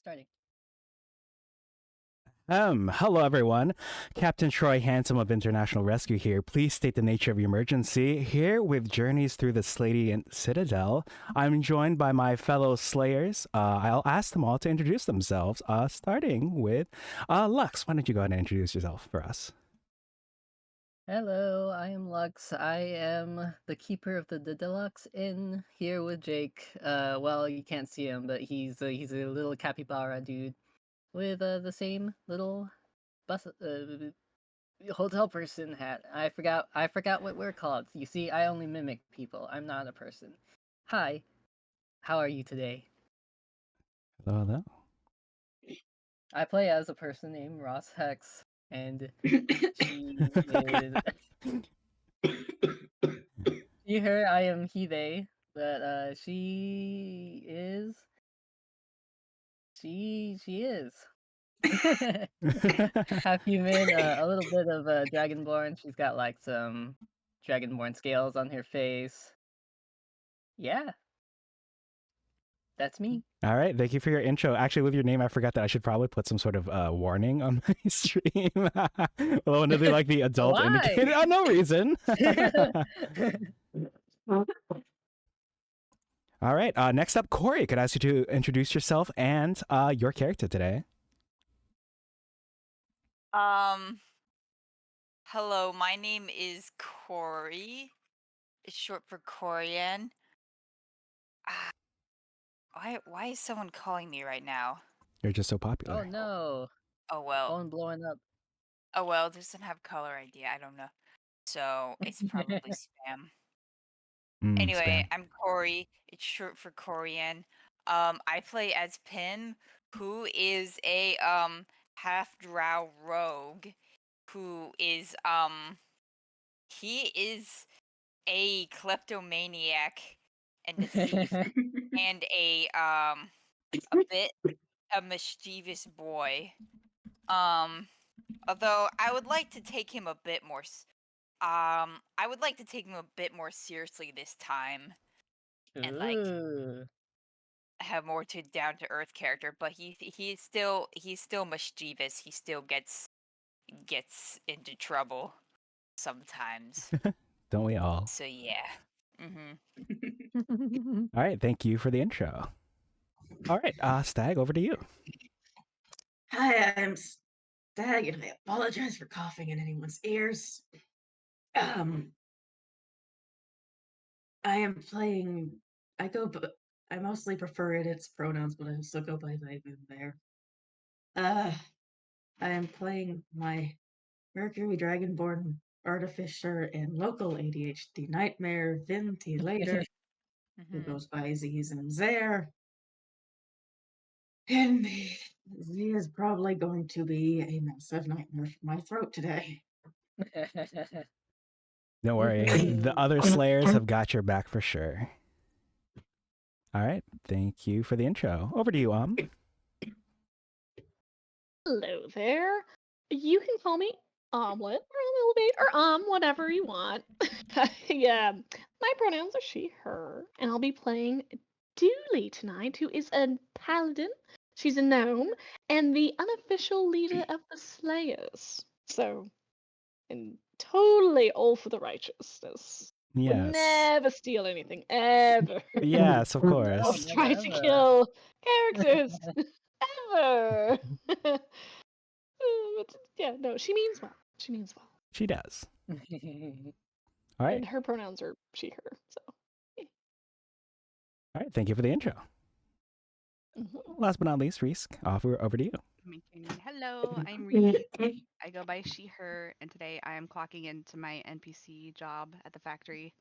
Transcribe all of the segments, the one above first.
Starting. Hello everyone. Captain Troy Handsome of International Rescue here. Please state the nature of your emergency. Here with Journeys through the Sleigh-diant Citadel, I'm joined by my fellow Slayers. I'll ask them all to introduce themselves, starting with Lux. Why don't you go ahead and introduce yourself for us? Hello, I am Lux. I am the keeper of the Deluxinn here with Jake. Well, you can't see him, but he's a little capybara dude with the same little bus hotel person hat. I forgot what we're called. You see, I only mimic people. I'm not a person. Hi, how are you today? Hello, hello. I play as a person named Ross Hex, and she is. You heard I am he they, but she is she is half human, a little bit of dragonborn. She's got like some dragonborn scales on her face. Yeah, that's me. All right, thank you for your intro. Actually, with your name, I forgot that I should probably put some sort of warning on my stream. Well, when they like the adult Why? indicator, no reason. All right, next up, Corey. Could I ask you to introduce yourself and your character today? Hello, my name is Corey. It's short for Corriane. Why is someone calling me right now? You're just so popular. Oh no, Oh well. phone blowing up. Oh well, it doesn't have caller ID. I don't know. So it's probably spam. Anyway, Spam. I'm Corey. It's short for Corriane. I play as Pim, who is a half drow rogue, who is he is a kleptomaniac and a thief and a bit a mischievous boy. Although I would like to take him a bit more seriously this time and like Ooh. have more to down to earth character, but he's still mischievous. He still gets into trouble sometimes. Don't we all? So yeah. All right, thank you for the intro. All right, Stag, over to you. Hi, I'm Stag, and I apologize for coughing in anyone's ears. I am playing. I mostly prefer its pronouns, but I also go by they, them, there. I am playing my Mercury Dragonborn artificer and local ADHD nightmare, Ventilator, who goes by Z's and Zare. And he is probably going to be a massive nightmare for my throat today. Don't worry, the other Slayers have got your back for sure. All right, thank you for the intro. Over to you, Hello there. You can call me Omelet or Omelevate or whatever you want. Yeah, my pronouns are she, her, and I'll be playing Dooley tonight, who is a paladin. She's a gnome and the unofficial leader of the Slayers. So, and totally all for the righteousness. Yes. Would never steal anything, ever. Yes, of course. Or try to kill characters, ever. But yeah, no, she means well. She means well. She does. All right. And her pronouns are she, her. So. Yeah. All right. Thank you for the intro. Last but not least, Reese, over to you. Hello, I'm Reese. I go by she, her, and today I am clocking into my NPC job at the factory.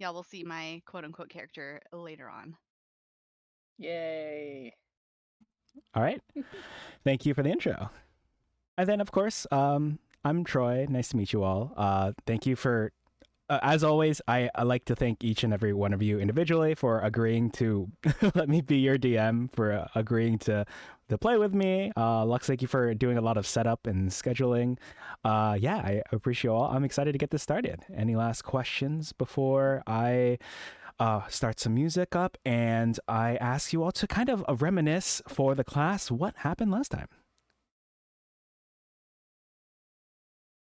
Y'all will see my quote-unquote character later on. Yay. All right. Thank you for the intro. And then, of course, I'm Troy. Nice to meet you all. Thank you for, as always, I like to thank each and every one of you individually for agreeing to let me be your DM, for agreeing to play with me. Lux, thank you for doing a lot of setup and scheduling. Yeah, I appreciate you all. I'm excited to get this started. Any last questions before I start some music up, and I ask you all to kind of reminisce for the class what happened last time.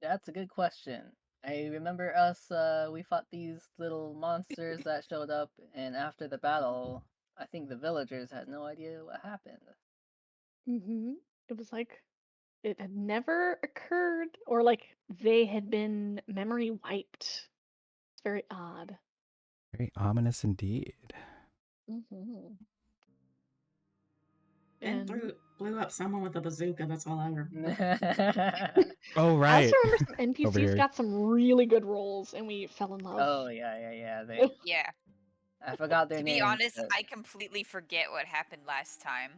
That's a good question. I remember us, we fought these little monsters that showed up, and after the battle, I think the villagers had no idea what happened. Mm-hmm. It was like it had never occurred, or like they had been memory wiped. It's very odd. Very ominous indeed. Mm-hmm. And blew up someone with a bazooka. That's all I remember. Oh, I also right. remember some Over NPCs here. got some really good rolls, and we fell in love. Oh yeah. They. Yeah. I forgot their To names. be honest, but- I completely forget what happened last time.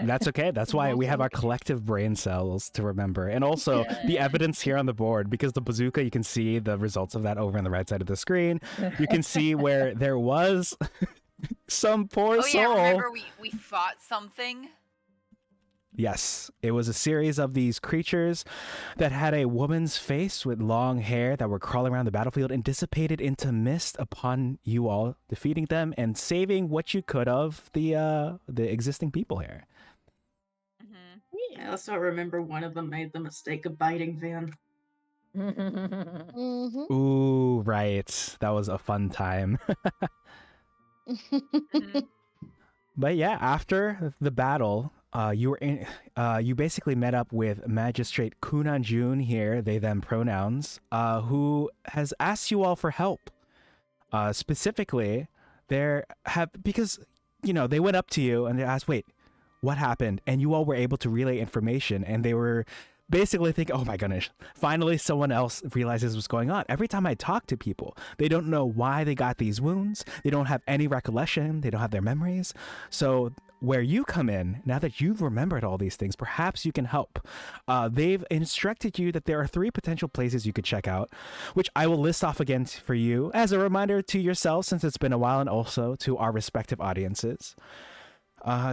That's okay. That's why we have our collective brain cells to remember. And also the evidence here on the board, because the bazooka, you can see the results of that over on the right side of the screen. You can see where there was some poor Oh soul. yeah, remember we fought something? Yes, it was a series of these creatures that had a woman's face with long hair that were crawling around the battlefield and dissipated into mist upon you all defeating them and saving what you could of the existing people here. Mm-hmm. I also remember one of them made the mistake of biting Van. Mm-hmm. Ooh, right. That was a fun time. Mm-hmm. But yeah, after the battle, you basically met up with Magistrate Kunanjun here, they them pronouns, who has asked you all for help. Specifically, because they went up to you and they asked, "Wait, what happened?" And you all were able to relay information, and they were basically thinking, "Oh my goodness, finally someone else realizes what's going on." Every time I talk to people, they don't know why they got these wounds. They don't have any recollection. They don't have their memories. So where you come in, now that you've remembered all these things, perhaps you can help. They've instructed you that there are 3 potential places you could check out, which I will list off again for you as a reminder to yourself, since it's been a while, and also to our respective audiences.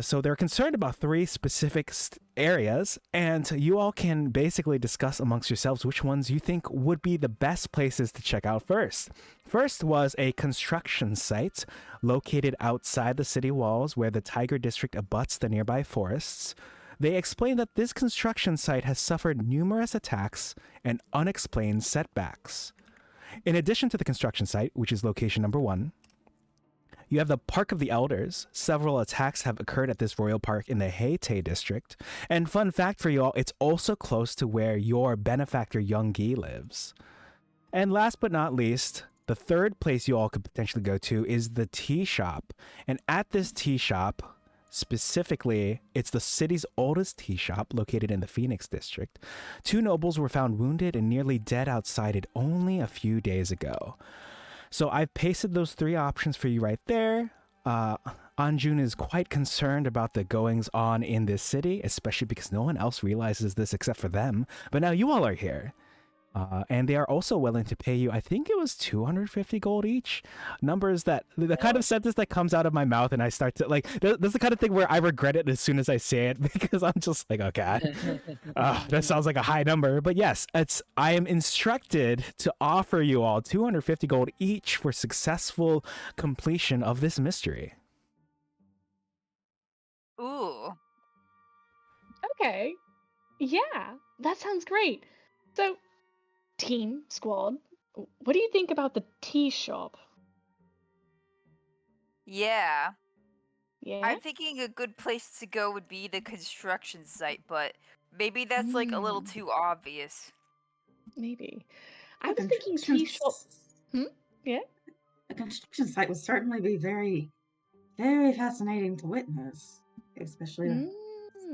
So they're concerned about 3 specific areas, and you all can basically discuss amongst yourselves which ones you think would be the best places to check out first. First was a construction site located outside the city walls where the Tiger District abuts the nearby forests. They explain that this construction site has suffered numerous attacks and unexplained setbacks. In addition to the construction site, which is location number 1, you have the Park of the Elders. Several attacks have occurred at this royal park in the Haite district. And fun fact for you all, it's also close to where your benefactor Young-gi lives. And last but not least, the third place you all could potentially go to is the tea shop. And at this tea shop, specifically, it's the city's oldest tea shop located in the Phoenix district. 2 nobles were found wounded and nearly dead outside it only a few days ago. So I've pasted those 3 options for you right there. Anjun is quite concerned about the goings on in this city, especially because no one else realizes this except for them. But now you all are here. And they are also willing to pay you, I think it was 250 gold each. Numbers that, the kind of sentence that comes out of my mouth and I start to, that's the kind of thing where I regret it as soon as I say it, because I'm just like, okay, that sounds like a high number. But yes, I am instructed to offer you all 250 gold each for successful completion of this mystery. Ooh. Okay. Yeah, that sounds great. So, team, squad, what do you think about the tea shop? Yeah. Yeah? I'm thinking a good place to go would be the construction site, but maybe that's like a little too obvious. Maybe. I The was thinking tea shop. Yeah? The construction site would certainly be very, very fascinating to witness, especially to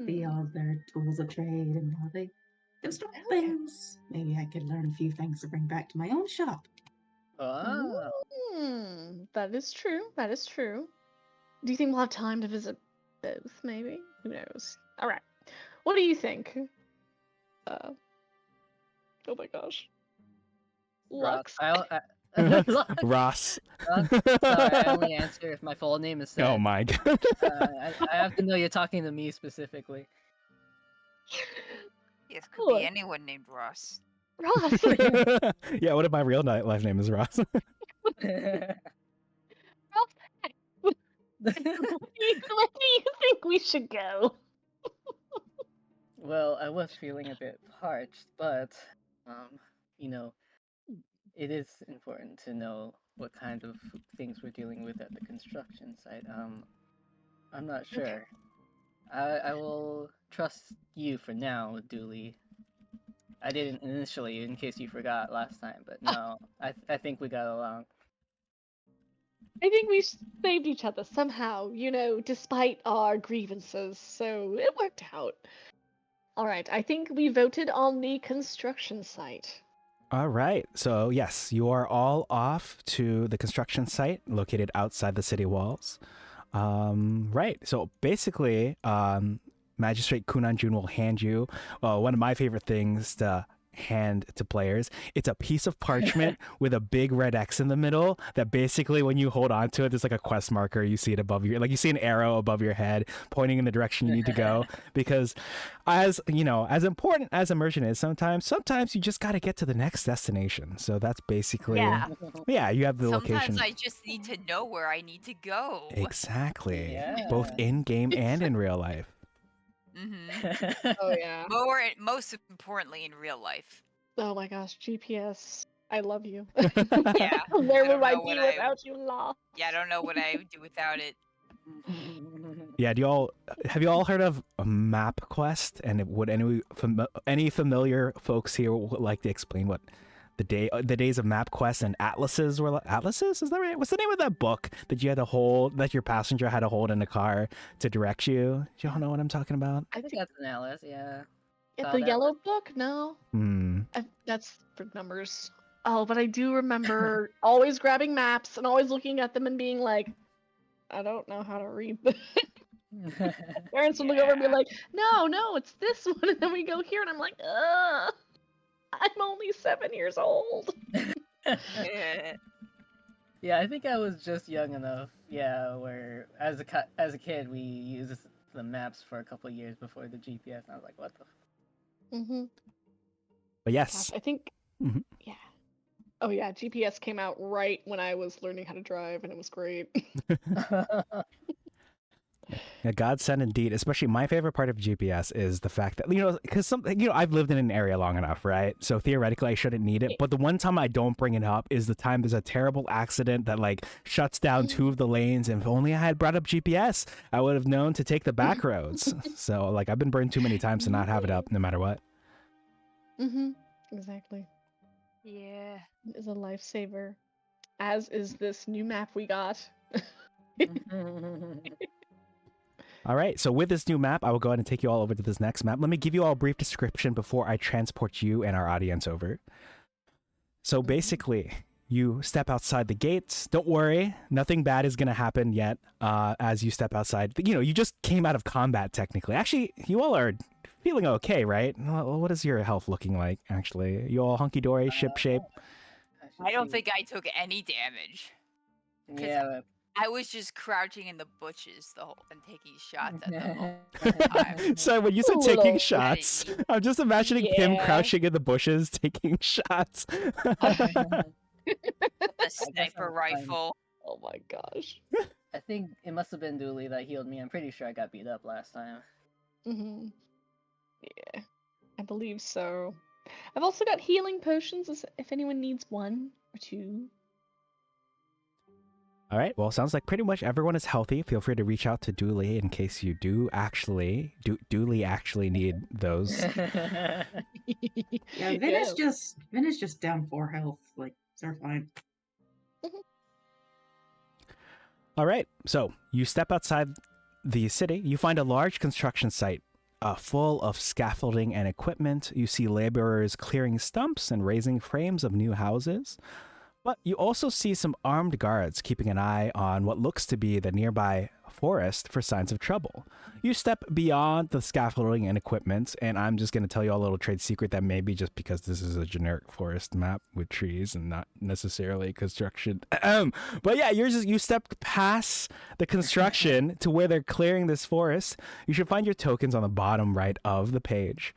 see all of their tools of trade and how they construct things. Maybe I could learn a few things to bring back to my own shop. Oh. That is true. That is true. Do you think we'll have time to visit both, maybe? Who knows? Alright. What do you think? Oh my gosh. Lux. Lux. Ross. Sorry, I only answer if my full name is said. Oh my god. I have to know you're talking to me specifically. Yes, could be anyone named Ross. Ross. Yeah, what if my real life name is Ross? Where do you think we should go? Well, I was feeling a bit parched, but you know, it is important to know what kind of things we're dealing with at the construction site. I'm not Okay. sure. I will trust you for now, Dooley. I didn't initially, in case you forgot last time, but no, I think we got along. I think we saved each other somehow, despite our grievances, so it worked out. Alright, I think we voted on the construction site. All right. So, yes, you are all off to the construction site located outside the city walls. Right. So, basically, Magistrate Kunanjun will hand you one of my favorite things to hand to players. It's a piece of parchment with a big red X in the middle that basically when you hold on to it, there's like a quest marker. You see it above your, like you see an arrow above your head pointing in the direction you need to go. Because as important as immersion is sometimes you just got to get to the next destination. So that's basically, yeah, you have the location. Sometimes I just need to know where I need to go. Exactly. Yeah. Both in game and in real life. Mm-hmm. Oh yeah. Most importantly, in real life. Oh my gosh, GPS. I love you. Yeah. Where would I know be what without you, law? Yeah, I don't know what I would do without it. Yeah, have you all heard of a map quest? And would any familiar folks here would like to explain what the days of map quests and atlases were like? Atlases? Is that right? What's the name of that book that you had to hold, that your passenger had to hold in a car to direct you? Do y'all know what I'm talking about? I think that's an Alice, yeah. Get Thought the yellow book? No. That's for numbers. Oh, but I do remember always grabbing maps and always looking at them and being like, I don't know how to read this. Parents would look over and be like, no, it's this one. And then we go here and I'm like, I'm only 7 years old. Yeah, I think I was just young enough. Yeah, where as a kid we used the maps for a couple of years before the GPS, and I was like, what the. Mm-hmm. But yes, Gosh, I think, yeah. Oh yeah, GPS came out right when I was learning how to drive, and it was great. Yeah, godsend indeed. Especially my favorite part of GPS is the fact that, because I've lived in an area long enough, right? So theoretically I shouldn't need it. But the one time I don't bring it up is the time there's a terrible accident that like shuts down 2 of the lanes. And if only I had brought up GPS, I would have known to take the back roads. So like I've been burned too many times to not have it up no matter what. Mm-hmm. Exactly. Yeah. It is a lifesaver. As is this new map we got. All right, so with this new map, I will go ahead and take you all over to this next map. Let me give you all a brief description before I transport you and our audience over. So basically, you step outside the gates. Don't worry, nothing bad is going to happen yet as you step outside. You just came out of combat, technically. Actually, you all are feeling okay, right? What is your health looking like, actually? You all hunky-dory, ship-shape? I don't think I took any damage. Yeah. I was just crouching in the bushes and taking shots at them all the time. So when you said taking shots, Daddy. I'm just imagining him Yeah. crouching in the bushes taking shots. The sniper rifle. Oh my gosh. I think it must have been Dooley that healed me. I'm pretty sure I got beat up last time. Mm-hmm. Yeah, I believe so. I've also got healing potions if anyone needs 1 or 2. All right. Well, sounds like pretty much everyone is healthy. Feel free to reach out to Dooley in case you do Dooley actually need those. Yeah, Vin is just down 4 health. Like, they're fine. All right. So you step outside the city. You find a large construction site full of scaffolding and equipment. You see laborers clearing stumps and raising frames of new houses. But you also see some armed guards keeping an eye on what looks to be the nearby forest for signs of trouble. You step beyond the scaffolding and equipment, and I'm just going to tell you a little trade secret that maybe just because this is a generic forest map with trees and not necessarily construction. But yeah, you stepped past the construction to where they're clearing this forest. You should find your tokens on the bottom right of the page.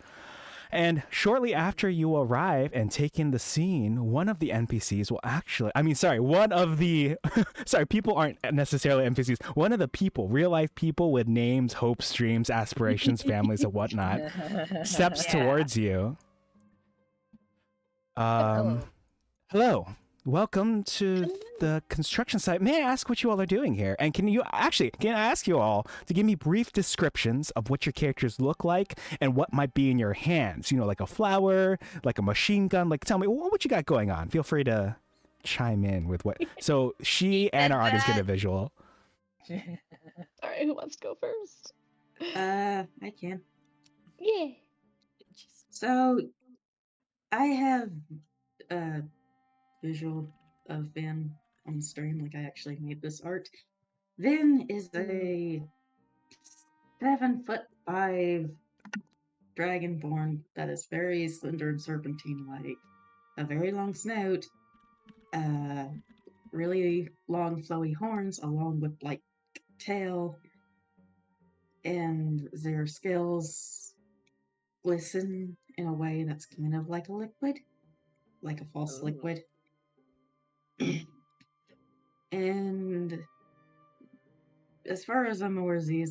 And shortly after you arrive and take in the scene, one of the NPCs will actually, one of the, people aren't necessarily NPCs. One of the people, real life people with names, hopes, dreams, aspirations, families, and whatnot, steps Yeah. towards you. Hello. Hello. Welcome to the construction site. May I ask what you all are doing here? And can I ask you all to give me brief descriptions of what your characters look like and what might be in your hands? You know, like a flower, like a machine gun. Like, tell me what you got going on. Feel free to chime in with what. So she and our audience get a visual. All right, who wants to go first? I can. Yeah. So I have a visual of Vin on stream, like I actually made this art. Vin is a 7'5" dragonborn that is very slender and serpentine-like, a very long snout, really long flowy horns, along with like tail, and their scales glisten in a way that's kind of like a liquid, like a false Ooh. liquid. And as far as I'm aware, Z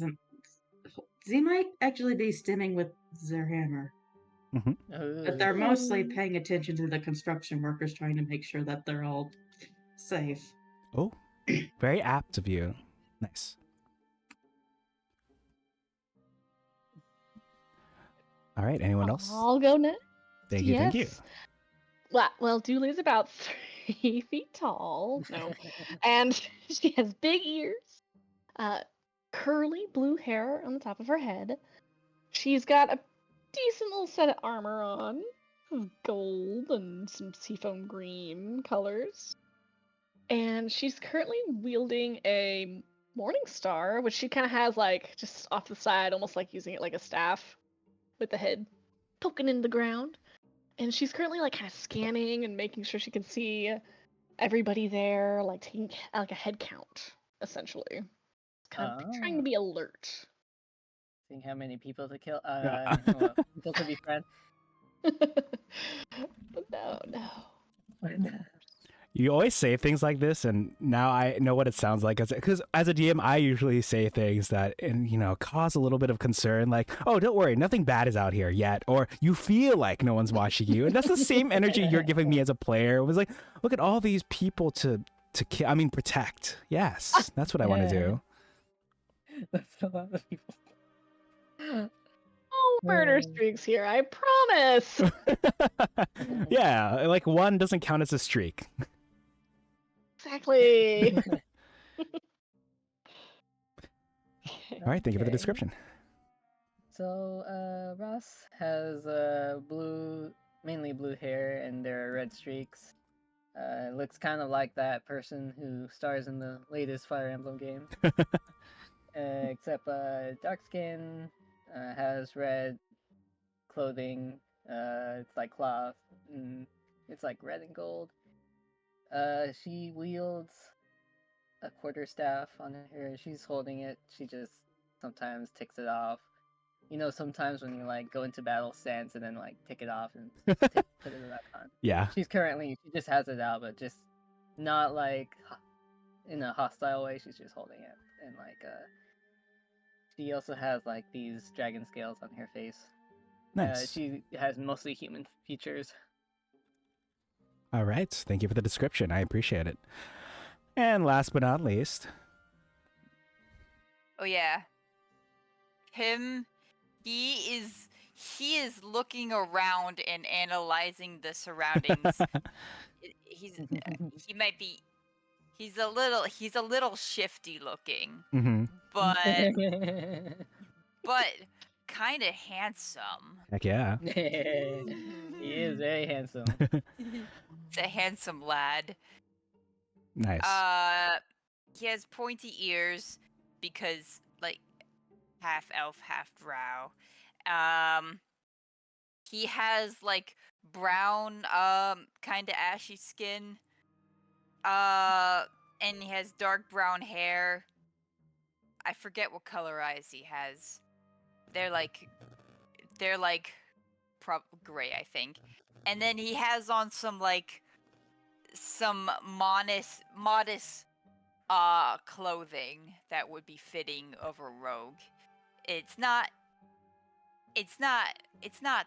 might actually be stimming with their hammer, but they're mostly paying attention to the construction workers, trying to make sure that they're all safe. Oh, very apt of you. Nice. All right. Anyone else? I'll go next. Thank you. Thank you. Yes. Well, Dooley's about 3 feet tall. No. And she has big ears, curly blue hair on the top of her head. She's got a decent little set of armor on, of gold and some seafoam green colors. And she's currently wielding a morning star, which she kind of has like just off the side, almost like using it like a staff, with the head poking in the ground. And she's currently like kind of scanning and making sure she can see everybody there, like taking like a head count, essentially. Kind of trying to be alert. Seeing how many people to kill. Yeah. People to befriend. But no. You always say things like this, and now I know what it sounds like. Because as a DM, I usually say things that, cause a little bit of concern, like, "Oh, don't worry, nothing bad is out here yet," or "You feel like no one's watching you," and that's the same energy you're giving me as a player. It was like, look at all these people to protect. Yes, that's what I want to do. That's a lot of people. Oh, murder streaks here, I promise. Yeah, like one doesn't count as a streak. Exactly. All right, thank you for the description. So, Ross has mainly blue hair, and there are red streaks. Looks kind of like that person who stars in the latest Fire Emblem game. Except dark skin, has red clothing. It's like cloth. And it's like red and gold. She wields a quarterstaff on her. She's holding it. She just sometimes takes it off. You know, sometimes when you like go into battle stance and then like take it off and put it back on. Yeah. She just has it out, but just not like in a hostile way. She's just holding it, and like she also has like these dragon scales on her face. Nice. She has mostly human features. All right. Thank you for the description. I appreciate it. And last but not least. Oh yeah. Him, he is looking around and analyzing the surroundings. He's a little shifty looking, but kind of handsome. Heck yeah. He is very handsome. He's a handsome lad. Nice. He has pointy ears because like half elf, half drow. He has like brown, kind of ashy skin. And he has dark brown hair. I forget what color eyes he has. They're like gray, I think. And then he has on some like some modest clothing that would be fitting of a rogue. It's not it's not it's not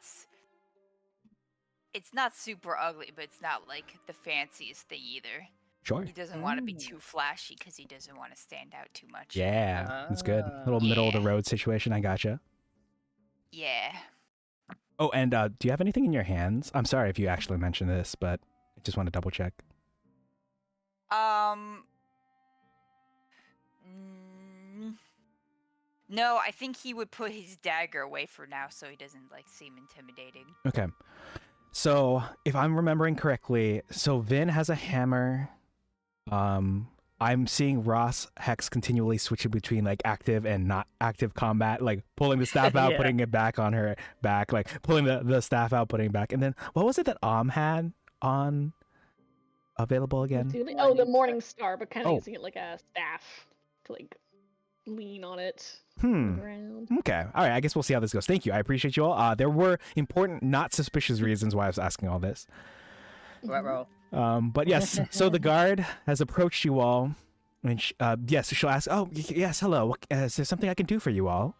it's not super ugly, but it's not like the fanciest thing either. Sure. He doesn't want to be too flashy because he doesn't want to stand out too much. Yeah, that's good. Little middle of the road situation. I gotcha. Yeah. Oh, and do you have anything in your hands? I'm sorry if you actually mentioned this, but I just want to double check. No, I think he would put his dagger away for now so he doesn't like seem intimidating. Okay. So, if I'm remembering correctly, so Vin has a hammer. I'm seeing Ross Hex continually switching between like active and not active combat, like pulling the staff out, Yeah. putting it back on her back, like pulling the staff out, putting it back. And then what was it that had on available again? Oh, the Morning Star, but kind of Oh. using it like a staff to like lean on it on the ground. Okay. All right. I guess we'll see how this goes. Thank you. I appreciate you all. There were important, not suspicious reasons why I was asking all this. Ruh-roh. But yes, so the guard has approached you all, and yes, she'll ask, "Oh, yes, hello. Is there something I can do for you all?"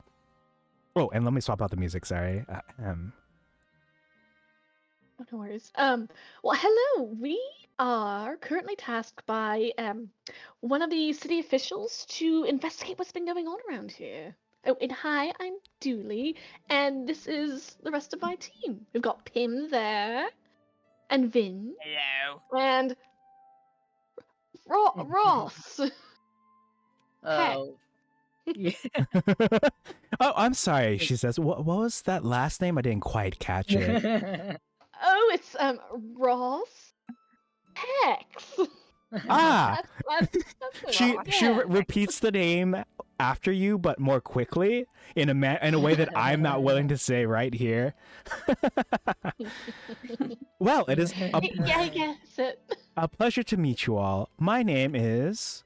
Oh, and let me swap out the music. Sorry. Oh, no worries. Well, hello. We are currently tasked by one of the city officials to investigate what's been going on around here. Oh, and hi, I'm Dooley, and this is the rest of my team. We've got Pim there, and Vin, Hello. and Ross. Oh. Yeah. Oh, I'm sorry. She says, "What was that last name? I didn't quite catch it." Oh, it's Ross Hex. Ah, That's she it. she Yeah. repeats the name after you, but more quickly in a way that I'm not willing to say right here. Well, it is Yeah, I guess it. a pleasure to meet you all. My name is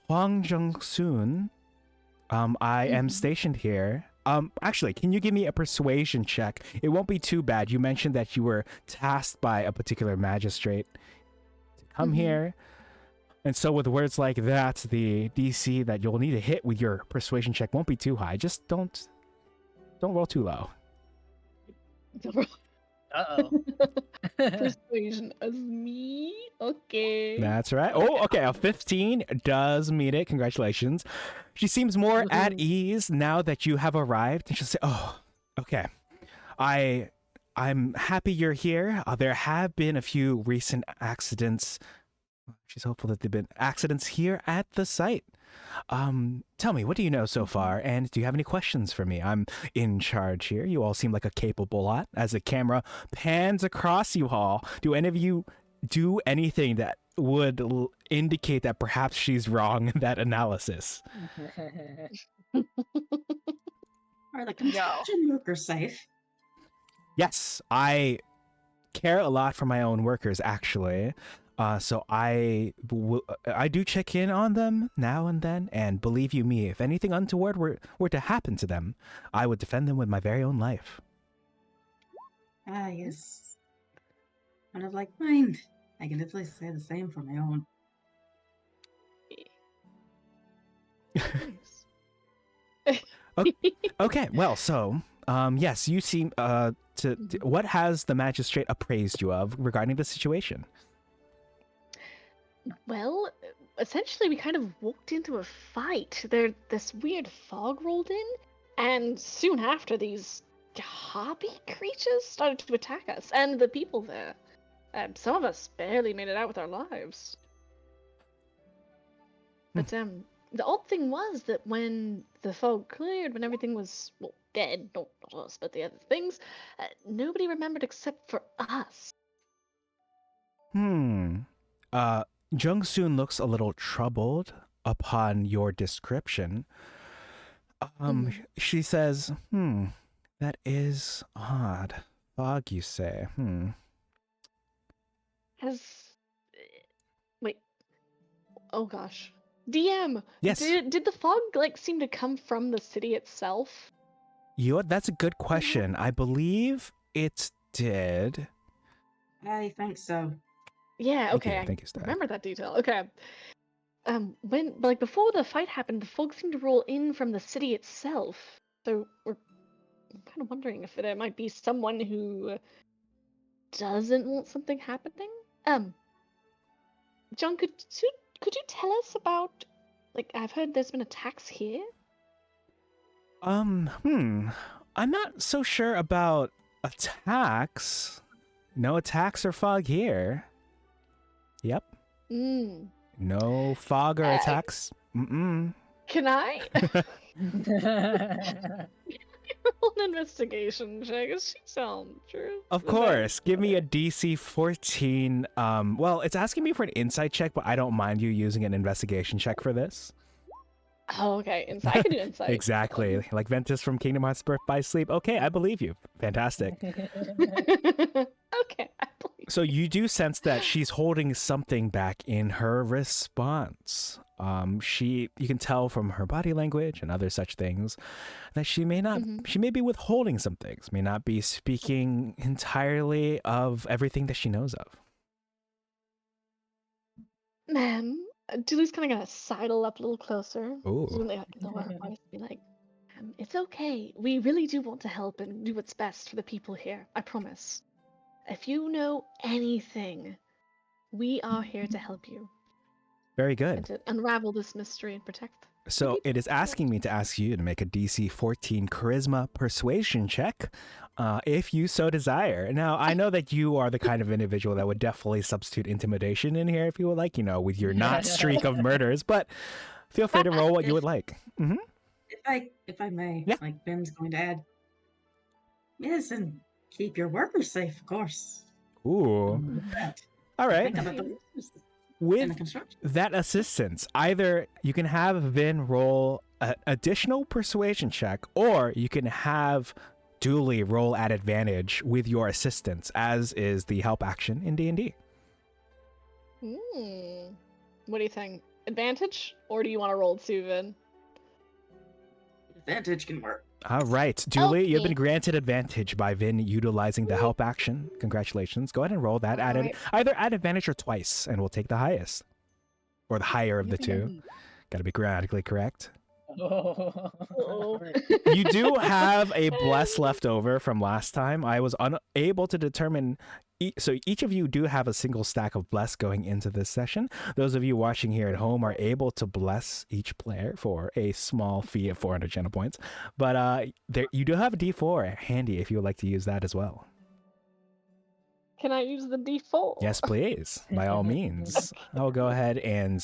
Hwang Jung-soon. I am stationed here. Actually, can you give me a persuasion check? It won't be too bad. You mentioned that you were tasked by a particular magistrate to come here. And so with words like that, the DC that you'll need to hit with your persuasion check won't be too high. Just don't roll too low. Uh-oh. Persuasion as me. Okay. That's right. Oh, okay. A 15 does meet it. Congratulations. She seems more at ease now that you have arrived. And she'll say, "Oh, okay. I'm happy you're here. There have been a few recent accidents." She's hopeful that there've been accidents here at the site. Tell me, what do you know so far? And do you have any questions for me? I'm in charge here. You all seem like a capable lot. As the camera pans across you all, do any of you do anything that would indicate that perhaps she's wrong in that analysis? Are the construction workers safe? Yes, I care a lot for my own workers, actually. So I do check in on them now and then, and believe you me, if anything untoward were to happen to them, I would defend them with my very own life. Ah, yes. Kind of like mine. I can definitely say the same for my own. Okay, well, so yes, you seem what has the magistrate appraised you of regarding the situation? Well, essentially, we kind of walked into a fight. This weird fog rolled in, and soon after, these hobby creatures started to attack us and the people there. Some of us barely made it out with our lives. But the odd thing was that when the fog cleared, when everything was dead, not us, but the other things, nobody remembered except for us. Jung-soon looks a little troubled upon your description. She says, that is odd. Fog, you say? Wait. Oh gosh. DM! Yes. Did the fog, seem to come from the city itself? That's a good question. I believe it did. I think so. Yeah, Thank okay, you, I thank you, Stag. remember that detail. Okay. Before the fight happened, the fog seemed to roll in from the city itself. So I'm kind of wondering if there might be someone who doesn't want something happening. John, could you tell us about, like, I've heard there's been attacks here? I'm not so sure about attacks. No attacks or fog here. Yep. No fog or attacks. Mm-mm. Can I roll an investigation check? She sounds true. Of course. Give me a DC 14. Well, it's asking me for an insight check, but I don't mind you using an investigation check for this. Oh, okay. Insight. I can do insight. Exactly. Like Ventus from Kingdom Hearts Birth by Sleep. Okay, I believe you. Fantastic. Okay, I believe. So you do sense that she's holding something back in her response. You can tell from her body language and other such things that she may be withholding some things, may not be speaking entirely of everything that she knows of. Ma'am, Julie's kind of gonna sidle up a little closer. Ooh. She's gonna lower her voice and be like, it's okay. We really do want to help and do what's best for the people here. I promise. If you know anything, we are here to help you Very and good. to unravel this mystery and protect. So it is asking me to ask you to make a DC 14 Charisma Persuasion check, if you so desire. Now, I know that you are the kind of individual that would definitely substitute intimidation in here if you would like, with your not streak of murders, but feel free to roll what you would like. Mm-hmm. If I may, Yeah. like Ben's going to add. Yes, and keep your workers safe, of course. Ooh. That. All right. Think about the workers in the With construction. that assistance, either you can have Vin roll an additional persuasion check, or you can have Dooley roll at advantage with your assistance, as is the help action in D&D. What do you think? Advantage? Or do you want to roll too, Vin? Advantage can work. All right, Dooley, you've Okay. been granted advantage by Vin utilizing the help action. Congratulations. Go ahead and roll that All right. either at advantage or twice, and we'll take the highest. Or the higher of the two. Gotta be grammatically correct. Oh. You do have a bless left over from last time. I was unable to determine. So each of you do have a single stack of bless going into this session. Those of you watching here at home are able to bless each player for a small fee of 400 channel points. But you do have a D4 handy if you would like to use that as well. Can I use the D4? Yes, please. By all means. I'll go ahead and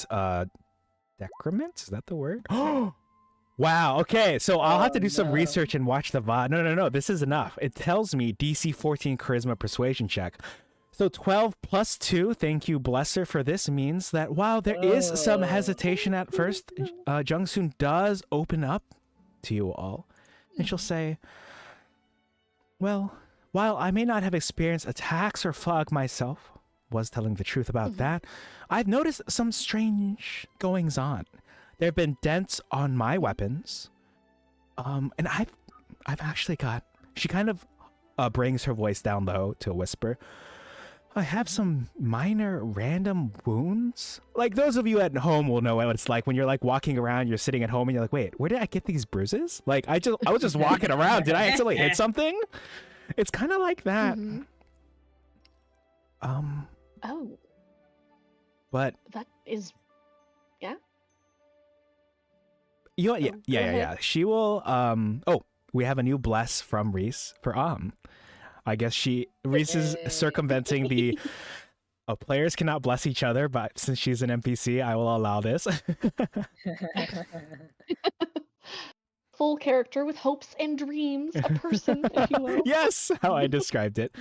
decrement? Is that the word? Wow. Okay. So I'll have to do some research and watch the VOD. No. This is enough. It tells me DC 14 Charisma Persuasion check. So 12 plus 2, thank you, Blesser, for this means that while there is some hesitation at first, Jungsoon does open up to you all. And she'll say, well, while I may not have experienced attacks or fog myself, was telling the truth about that, I've noticed some strange goings on. There have been dents on my weapons, and I've actually got. She kind of brings her voice down low to a whisper. I have some minor random wounds. Like those of you at home will know what it's like when you're like walking around. You're sitting at home and you're like, wait, where did I get these bruises? Like I was just walking around. Did I accidentally hit something? It's kind of like that. Oh, But that is. Yeah. You know, Go yeah. ahead. She will. Oh, we have a new bless from Reese for I guess Reese is circumventing the. Players cannot bless each other, but since she's an NPC, I will allow this. Full character with hopes and dreams, a person, if you will. Yes, how I described it.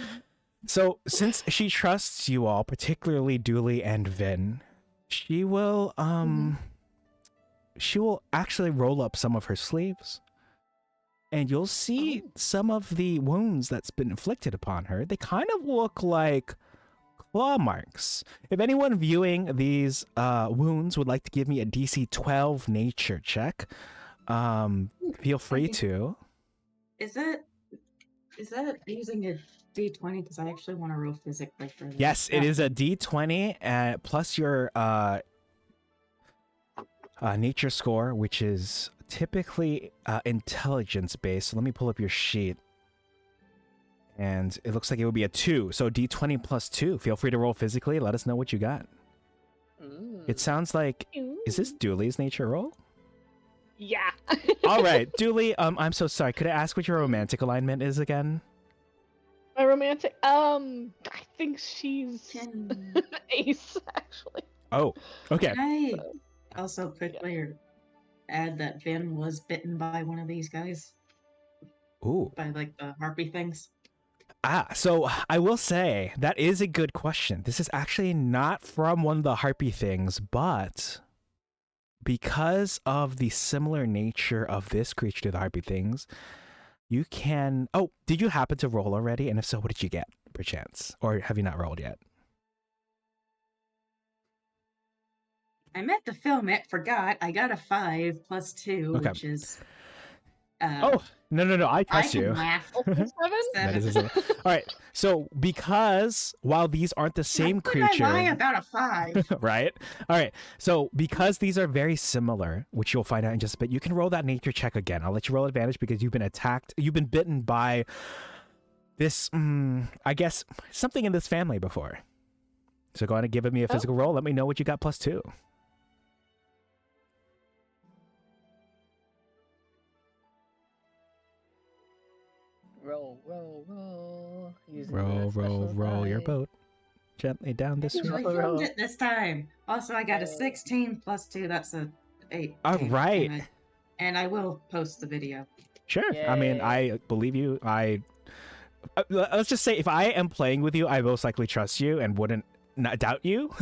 So, since she trusts you all, particularly Dooley and Vin, she will actually roll up some of her sleeves. And you'll see some of the wounds that's been inflicted upon her. They kind of look like claw marks. If anyone viewing these wounds would like to give me a DC 12 nature check, feel free to. Is that Is that using a D20? Because I actually want to roll physically for this. Yes, it is a D20 plus your nature score, which is typically intelligence based. So let me pull up your sheet. And it looks like it would be a 2. So D20 plus 2. Feel free to roll physically. Let us know what you got. Ooh. It sounds like... Is this Dooley's nature roll? Yeah. All right, Dooley, I'm so sorry. Could I ask what your romantic alignment is again? My romantic. I think she's Can, ace, actually. Oh, okay. can I also quickly add that Vin was bitten by one of these guys? Ooh. By like the harpy things? So I will say that is a good question. This is actually not from one of the harpy things, but because of the similar nature of this creature to the harpy things, you can... Oh, did you happen to roll already? And if so, what did you get, perchance? Or have you not rolled yet? I meant to film it, forgot. I got a 5 plus 2, Okay. which is... Oh, no, I I trust can you. laugh. 7? That is a 7. All right, so because while these aren't the same Why would I creature... lie about a 5? Right? All right. So because these are very similar, which you'll find out in just a bit, you can roll that nature check again. I'll let you roll advantage because you've been attacked. You've been bitten by this, I guess, something in this family before. So go ahead and give me a physical roll. Let me know what you got plus 2. Roll. Using Roll, the special roll your die. boat gently down this I stream. actually filmed it this time. Also, I got a 16 plus 2. That's a 8. All right. And I will post the video. Sure. I mean, Yay. I believe you. Let's just say if I am playing with you, I most likely trust you and wouldn't not doubt you.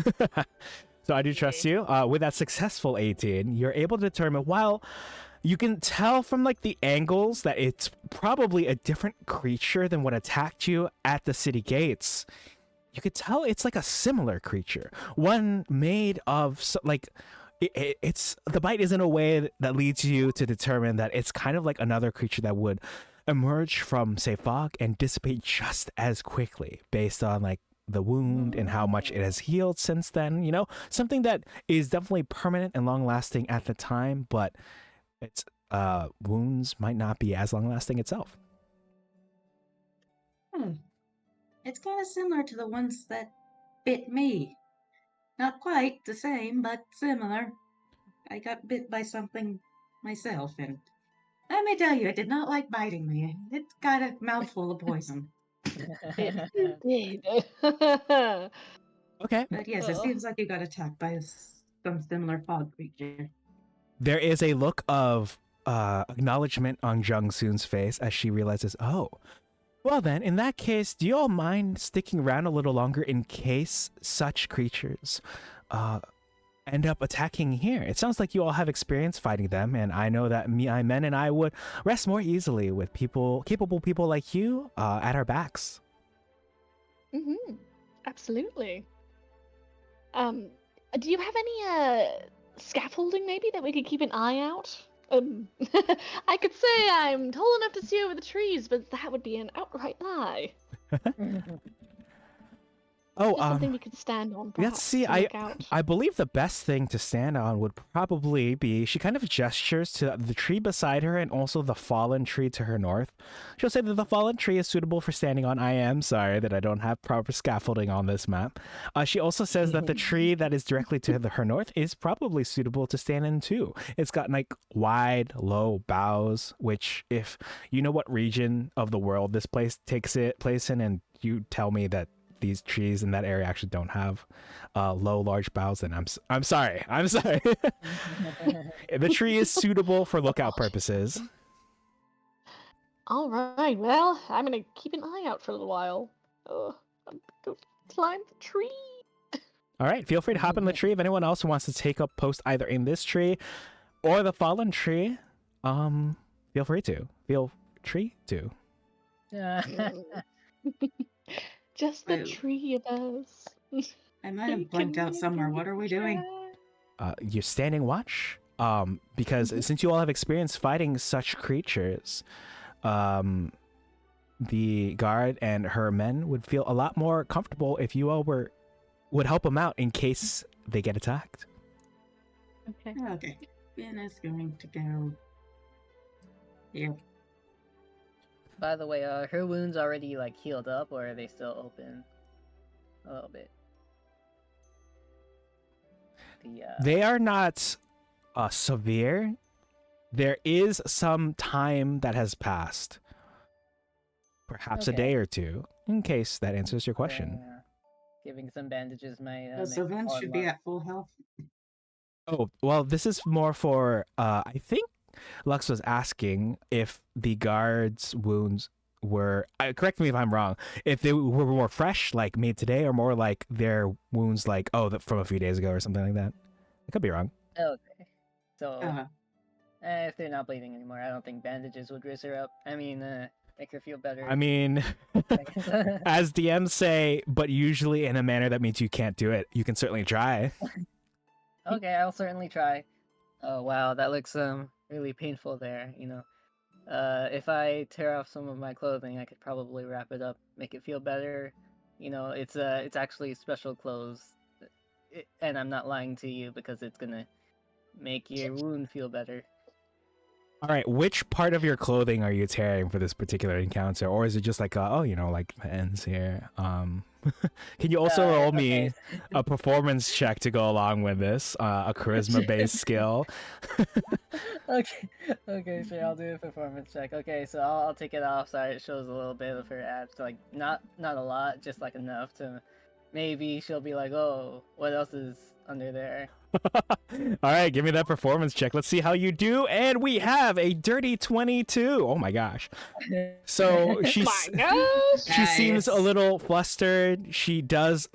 So I do trust you. With that successful 18, you're able to determine, while you can tell from like the angles that it's probably a different creature than what attacked you at the city gates. You could tell it's like a similar creature, one made of it's the bite is in a way that leads you to determine that it's kind of like another creature that would emerge from, say, fog and dissipate just as quickly based on like the wound and how much it has healed since then. You know, something that is definitely permanent and long lasting at the time, but its wounds might not be as long lasting itself. It's kind of similar to the ones that bit me. Not quite the same, but similar. I got bit by something myself, and let me tell you, it did not like biting me. It got a mouthful of poison. It did. Okay. But yes, it seems like you got attacked by some similar fog creature. There is a look of acknowledgement on Jung Soon's face as she realizes, oh, well then, in that case, do you all mind sticking around a little longer in case such creatures end up attacking here? It sounds like you all have experience fighting them, and I know that men and I would rest more easily with capable people like you at our backs. Absolutely. Do you have any scaffolding maybe that we could keep an eye out? I could say I'm tall enough to see over the trees, but that would be an outright lie. Oh, Just something we could stand on. let's see. I believe the best thing to stand on would probably be, she kind of gestures to the tree beside her and also the fallen tree to her north. She'll say that the fallen tree is suitable for standing on. I am sorry that I don't have proper scaffolding on this map. She also says that the tree that is directly to her north is probably suitable to stand in too. It's got like wide, low boughs, which if you know what region of the world this place takes place in, and you tell me that these trees in that area actually don't have low, large boughs, then I'm sorry. The tree is suitable for lookout purposes. All right. Well, I'm gonna keep an eye out for a little while. I'm gonna climb the tree. All right. Feel free to hop in the tree. If anyone else wants to take up post either in this tree or the fallen tree, feel free to. Feel free to. Just the Wait. tree of us. I might have blanked out somewhere. What are we doing? You're standing watch. Because since you all have experience fighting such creatures, the guard and her men would feel a lot more comfortable if you all would help them out in case they get attacked. Okay. Okay. Ben is going to go here. By the way, her wounds already like healed up, or are they still open? A little bit. They are not severe. There is some time that has passed. Perhaps a Okay. day or two, in case that answers your question. Giving some bandages might. So make Ben all should unlock. be at full health. Oh, well, this is more for, I think Lux was asking if the guards' wounds were, correct me if I'm wrong, if they were more fresh, like made today, or more like their wounds, like, from a few days ago or something like that. I could be wrong. Okay. So, Uh-huh. if they're not bleeding anymore, I don't think bandages would raise her up. I mean, make her feel better. I mean, as DMs say, but usually in a manner that means you can't do it. You can certainly try. Okay, I'll certainly try. Oh wow, that looks really painful there. If I tear off some of my clothing, I could probably wrap it up, make it feel better. It's actually special clothes, and I'm not lying to you because it's gonna make your wound feel better. All right, which part of your clothing are you tearing for this particular encounter, or is it just like, like the ends here? Can you also roll me a performance check to go along with this, a charisma-based skill? Okay, sure. I'll do a performance check. Okay, so I'll take it off so it shows a little bit of her abs, like not a lot, just like enough to maybe she'll be like, oh, what else is under there? All right, give me that performance check. Let's see how you do. And we have a dirty 22. Oh my gosh. So she seems a little flustered. She does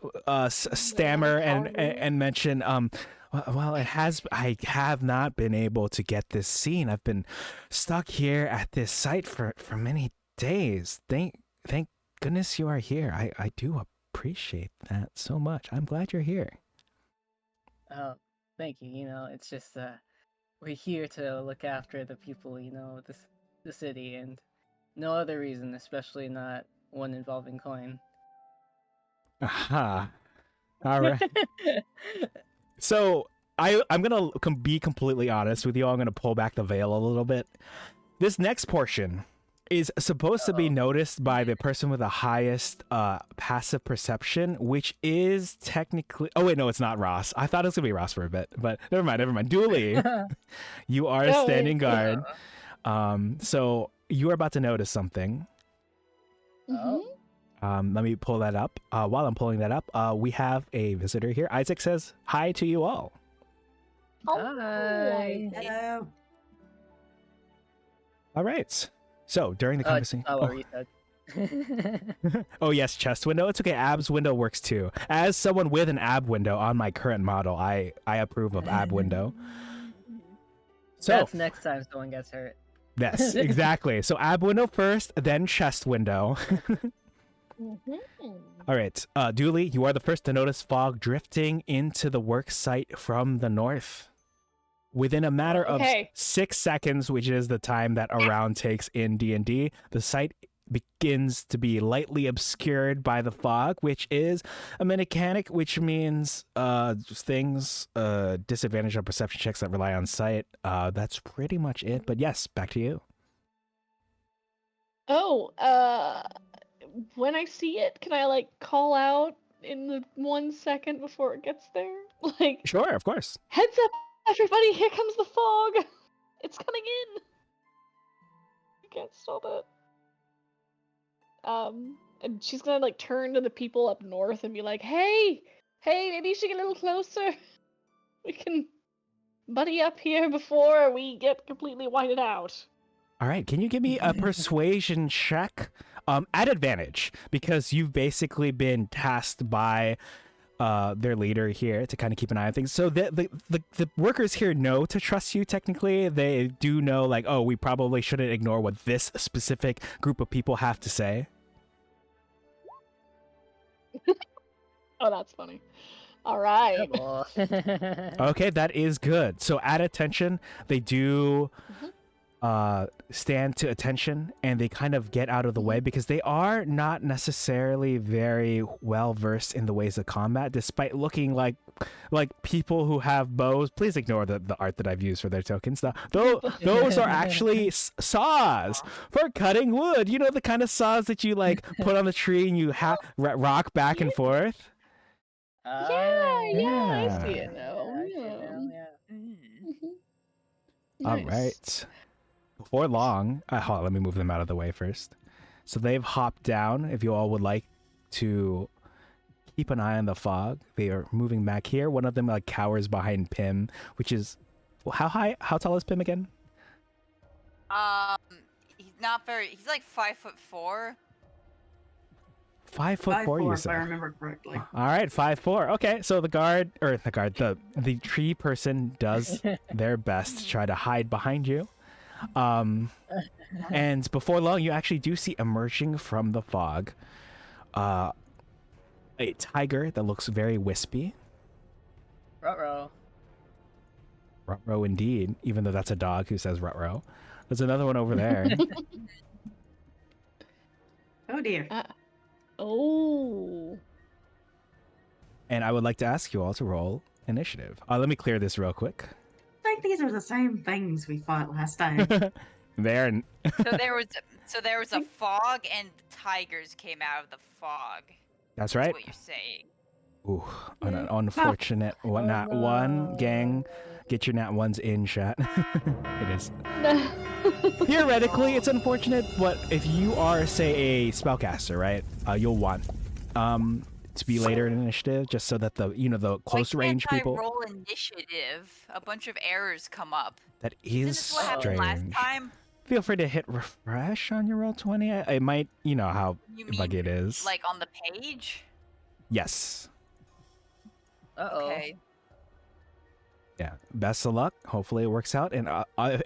stammer and mention, well, I have not been able to get this scene. I've been stuck here at this site for many days. Thank goodness you are here. I do appreciate that so much. I'm glad you're here. Oh, thank you. It's just we're here to look after the people, the city, and no other reason, especially not one involving coin. Aha. All right. So I'm gonna be completely honest with you. I'm gonna pull back the veil a little bit. This next portion is supposed to be noticed by the person with the highest passive perception, which is technically... Oh, wait, no, it's not Ross. I thought it was going to be Ross for a bit, but never mind. Dooley, you are a standing guard. So you are about to notice something. Mm-hmm. Let me pull that up. While I'm pulling that up, we have a visitor here. Isaac says hi to you all. Hi. Hello. All right. So during the conversation... Oh, yes, chest window. It's okay. Abs window works too. As someone with an ab window on my current model, I approve of ab window. So that's next time someone gets hurt. Yes, exactly. So ab window first, then chest window. All right. Dooley, you are the first to notice fog drifting into the work site from the north. Within a matter of 6 seconds, which is the time that a round takes in D&D, the site begins to be lightly obscured by the fog, which is a mechanic, which means things disadvantage on perception checks that rely on sight. That's pretty much it. But yes, back to you. When I see it, can I call out in the 1 second before it gets there? Sure, of course. Heads up, everybody! Here comes the fog. It's coming in. You can't stop it. And she's gonna turn to the people up north and be like, "Hey, maybe you should get a little closer. We can buddy up here before we get completely whited out." All right, can you give me a persuasion check at advantage, because you've basically been tasked by their leader here to kind of keep an eye on things. So the workers here know to trust you. Technically, they do know we probably shouldn't ignore what this specific group of people have to say. Oh, that's funny. All right. Okay, that is good. So at attention, they do stand to attention and they kind of get out of the way because they are not necessarily very well versed in the ways of combat, despite looking like people who have bows. Please ignore the art that I've used for their tokens. Those are actually saws for cutting wood. You know, the kind of saws that you like put on the tree and you rock back and forth. I see it now. I see it Yeah. now, yeah. All Nice. right. Before long, hold on, let me move them out of the way first. So they've hopped down. If you all would like to keep an eye on the fog, they are moving back here. One of them like cowers behind Pim, which is how tall is Pim again? He's not very. He's like 5'4". 5'4", you if say? I remember correctly. All right, 5'4". Okay, so the tree person does their best to try to hide behind you. And before long, you actually do see emerging from the fog a tiger that looks very wispy. Ruh-roh. Ruh-roh indeed, even though that's a dog who says ruh-roh. There's another one over there. Oh dear. Oh. And I would like to ask you all to roll initiative. Let me clear this real quick. I think these are the same things we fought last time. There. So there was a fog and tigers came out of the fog. That's That's right. what you're saying. Ooh, an unfortunate nat one, gang. Get your nat ones in, chat. It is. Theoretically, it's unfortunate, but if you are, say, a spellcaster, right, you'll want to be later in initiative, just so that the close range people. Why can't I roll initiative? A bunch of errors come up. That Isn't is this what happened strange. last time? Feel free to hit refresh on your roll 20. It might, you know how You buggy mean it is. like on the page? Yes. Uh-oh. Okay. Yeah. Best of luck. Hopefully it works out. And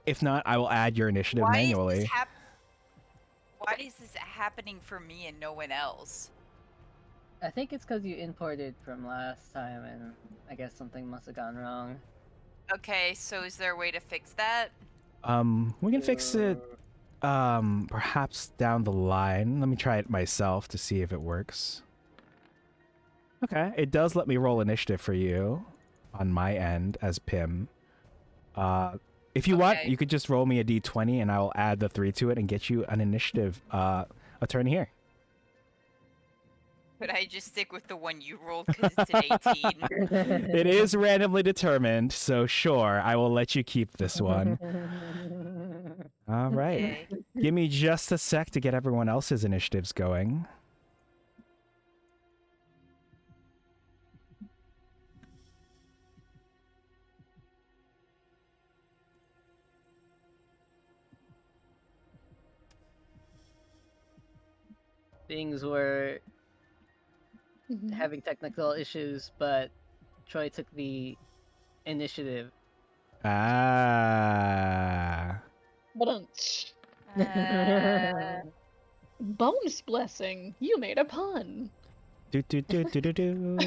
if not, I will add your initiative manually. Why is this happening for me and no one else? I think it's because you imported from last time, and I guess something must have gone wrong. Okay, so is there a way to fix that? We can fix it perhaps down the line. Let me try it myself to see if it works. Okay, it does let me roll initiative for you on my end as Pim. If you want, you could just roll me a d20 and I will add the 3 to it and get you an initiative a turn here. Could I just stick with the one you rolled because it's an 18? It is randomly determined, so sure, I will let you keep this one. All right. Okay. Give me just a sec to get everyone else's initiatives going. Things were having technical issues, but Troy took the initiative. Ah. Bonus blessing. You made a pun. Do do do do do do.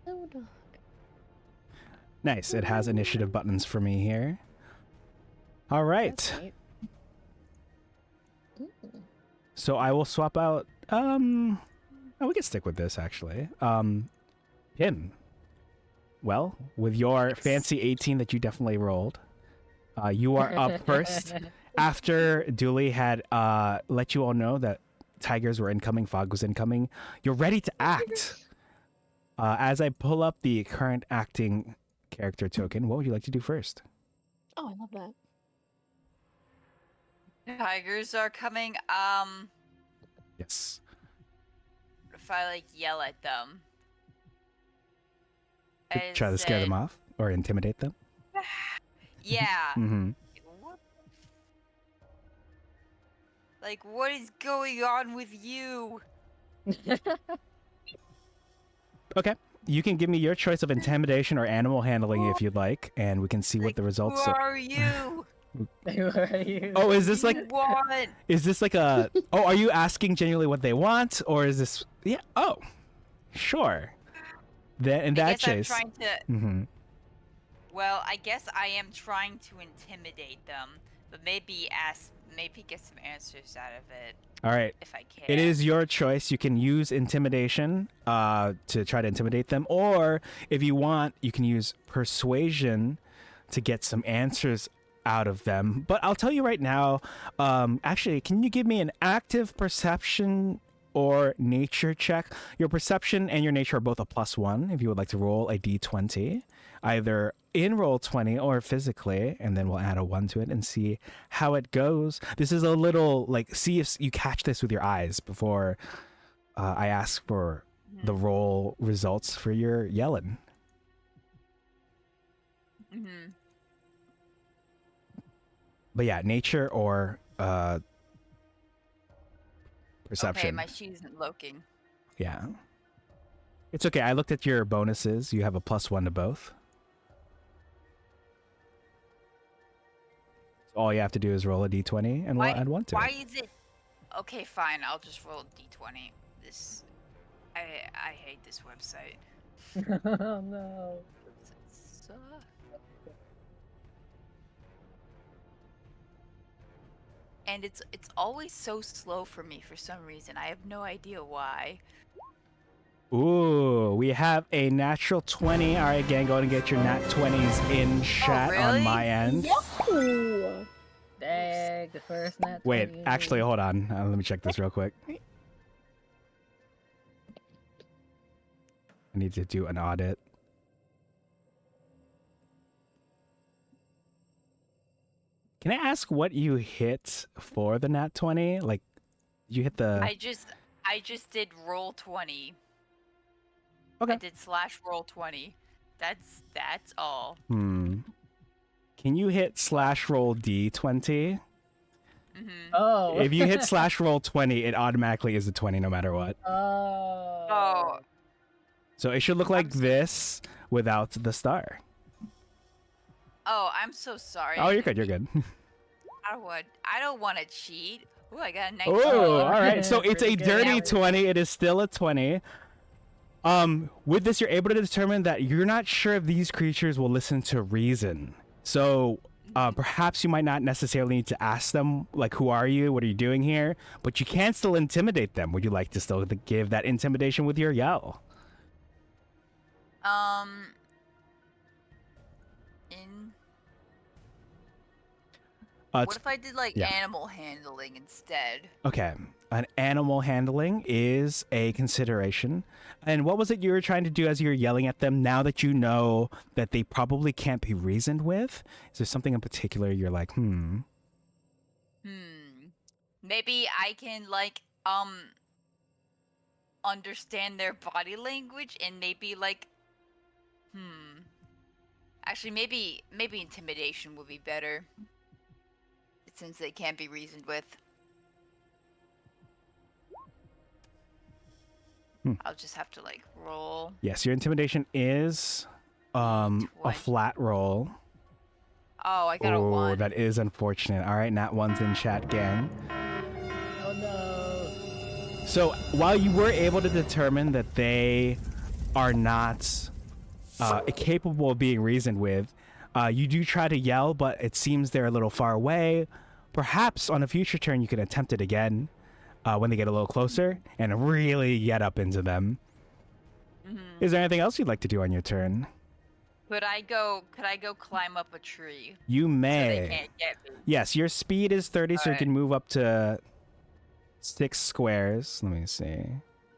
Oh, dog. Nice. It has initiative buttons for me here. All right. That's neat. So I will swap out. We can stick with this actually. Pim. Well, with your fancy 18 that you definitely rolled, you are up first. After Dooley had let you all know that tigers were incoming, fog was incoming, you're ready to act. As I pull up the current acting character token, what would you like to do first? Oh, I love that. Tigers are coming. Yes. If I like yell at them. Try to scare them off or intimidate them? Yeah. Mm-hmm. Like, what is going on with you? Okay. You can give me your choice of intimidation or animal handling if you'd like, and we can see what the results Who are. are you? Who are you? Oh, is this like What? is this like a Oh, are you asking genuinely what they want or is this Yeah. Oh. Sure. Then in I that guess I'm case, trying to. hmm Well, I guess I am trying to intimidate them, but maybe get some answers out of it all right. if I can. It is your choice. You can use intimidation to try to intimidate them, or if you want, you can use persuasion to get some answers out of them. But I'll tell you right now, actually, can you give me an active perception or nature check? Your perception and your nature are both a +1 if you would like to roll a d20, either in roll 20 or physically, and then we'll add a 1 to it and see how it goes. This is a little like, see if you catch this with your eyes before I ask for the roll results for your yelling. Mm-hmm. But yeah, nature or perception. Okay, my she isn't looking. Yeah. It's okay. I looked at your bonuses. You have a +1 to both. So all you have to do is roll a d20 and we'll add 1 to Why it. is it? Okay, fine. I'll just roll a d20. I hate this website. Oh no. It's, and it's always so slow for me for some reason. I have no idea why. Ooh, we have a natural 20. All right, gang, go and get your nat 20s in chat on really? my end. Whoa! Dang, the first nat Wait, 20. actually, hold on. Let me check this real quick. I need to do an audit. Can I ask what you hit for the nat 20? Like, you hit the... I just did roll 20. Okay. I did /roll 20. That's all. Can you hit /roll d20? Mm-hmm. Oh. If you hit /roll 20, it automatically is a 20 no matter what. Oh. So it should look like this without the star. Oh, I'm so sorry. Oh, you're good. You're good. I don't want to cheat. Ooh, I got a 19. Oh, all right. So it's a Pretty good. dirty 20. It is still a 20. With this, you're able to determine that you're not sure if these creatures will listen to reason. So, perhaps you might not necessarily need to ask them, like, who are you? What are you doing here? But you can still intimidate them. Would you like to still give that intimidation with your yell? What if I did yeah. animal handling instead? Okay. An animal handling is a consideration. And what was it you were trying to do as you were yelling at them now that you know that they probably can't be reasoned with? Is there something in particular you're like, Maybe I can understand their body language and maybe actually maybe intimidation would be better since they can't be reasoned with. I'll just have to roll. Yes, your intimidation is a flat roll. Oh, I got a 1. Oh, that is unfortunate. All right, nat 1's in chat, gang. Oh no. So while you were able to determine that they are not capable of being reasoned with, you do try to yell, but it seems they're a little far away. Perhaps on a future turn you can attempt it again when they get a little closer and really get up into them. Is there anything else you'd like to do on your turn? Could I go climb up a tree? You may. So they can't get me. Yes, your speed is 30, so you Alright. can move up to 6 squares. Let me see.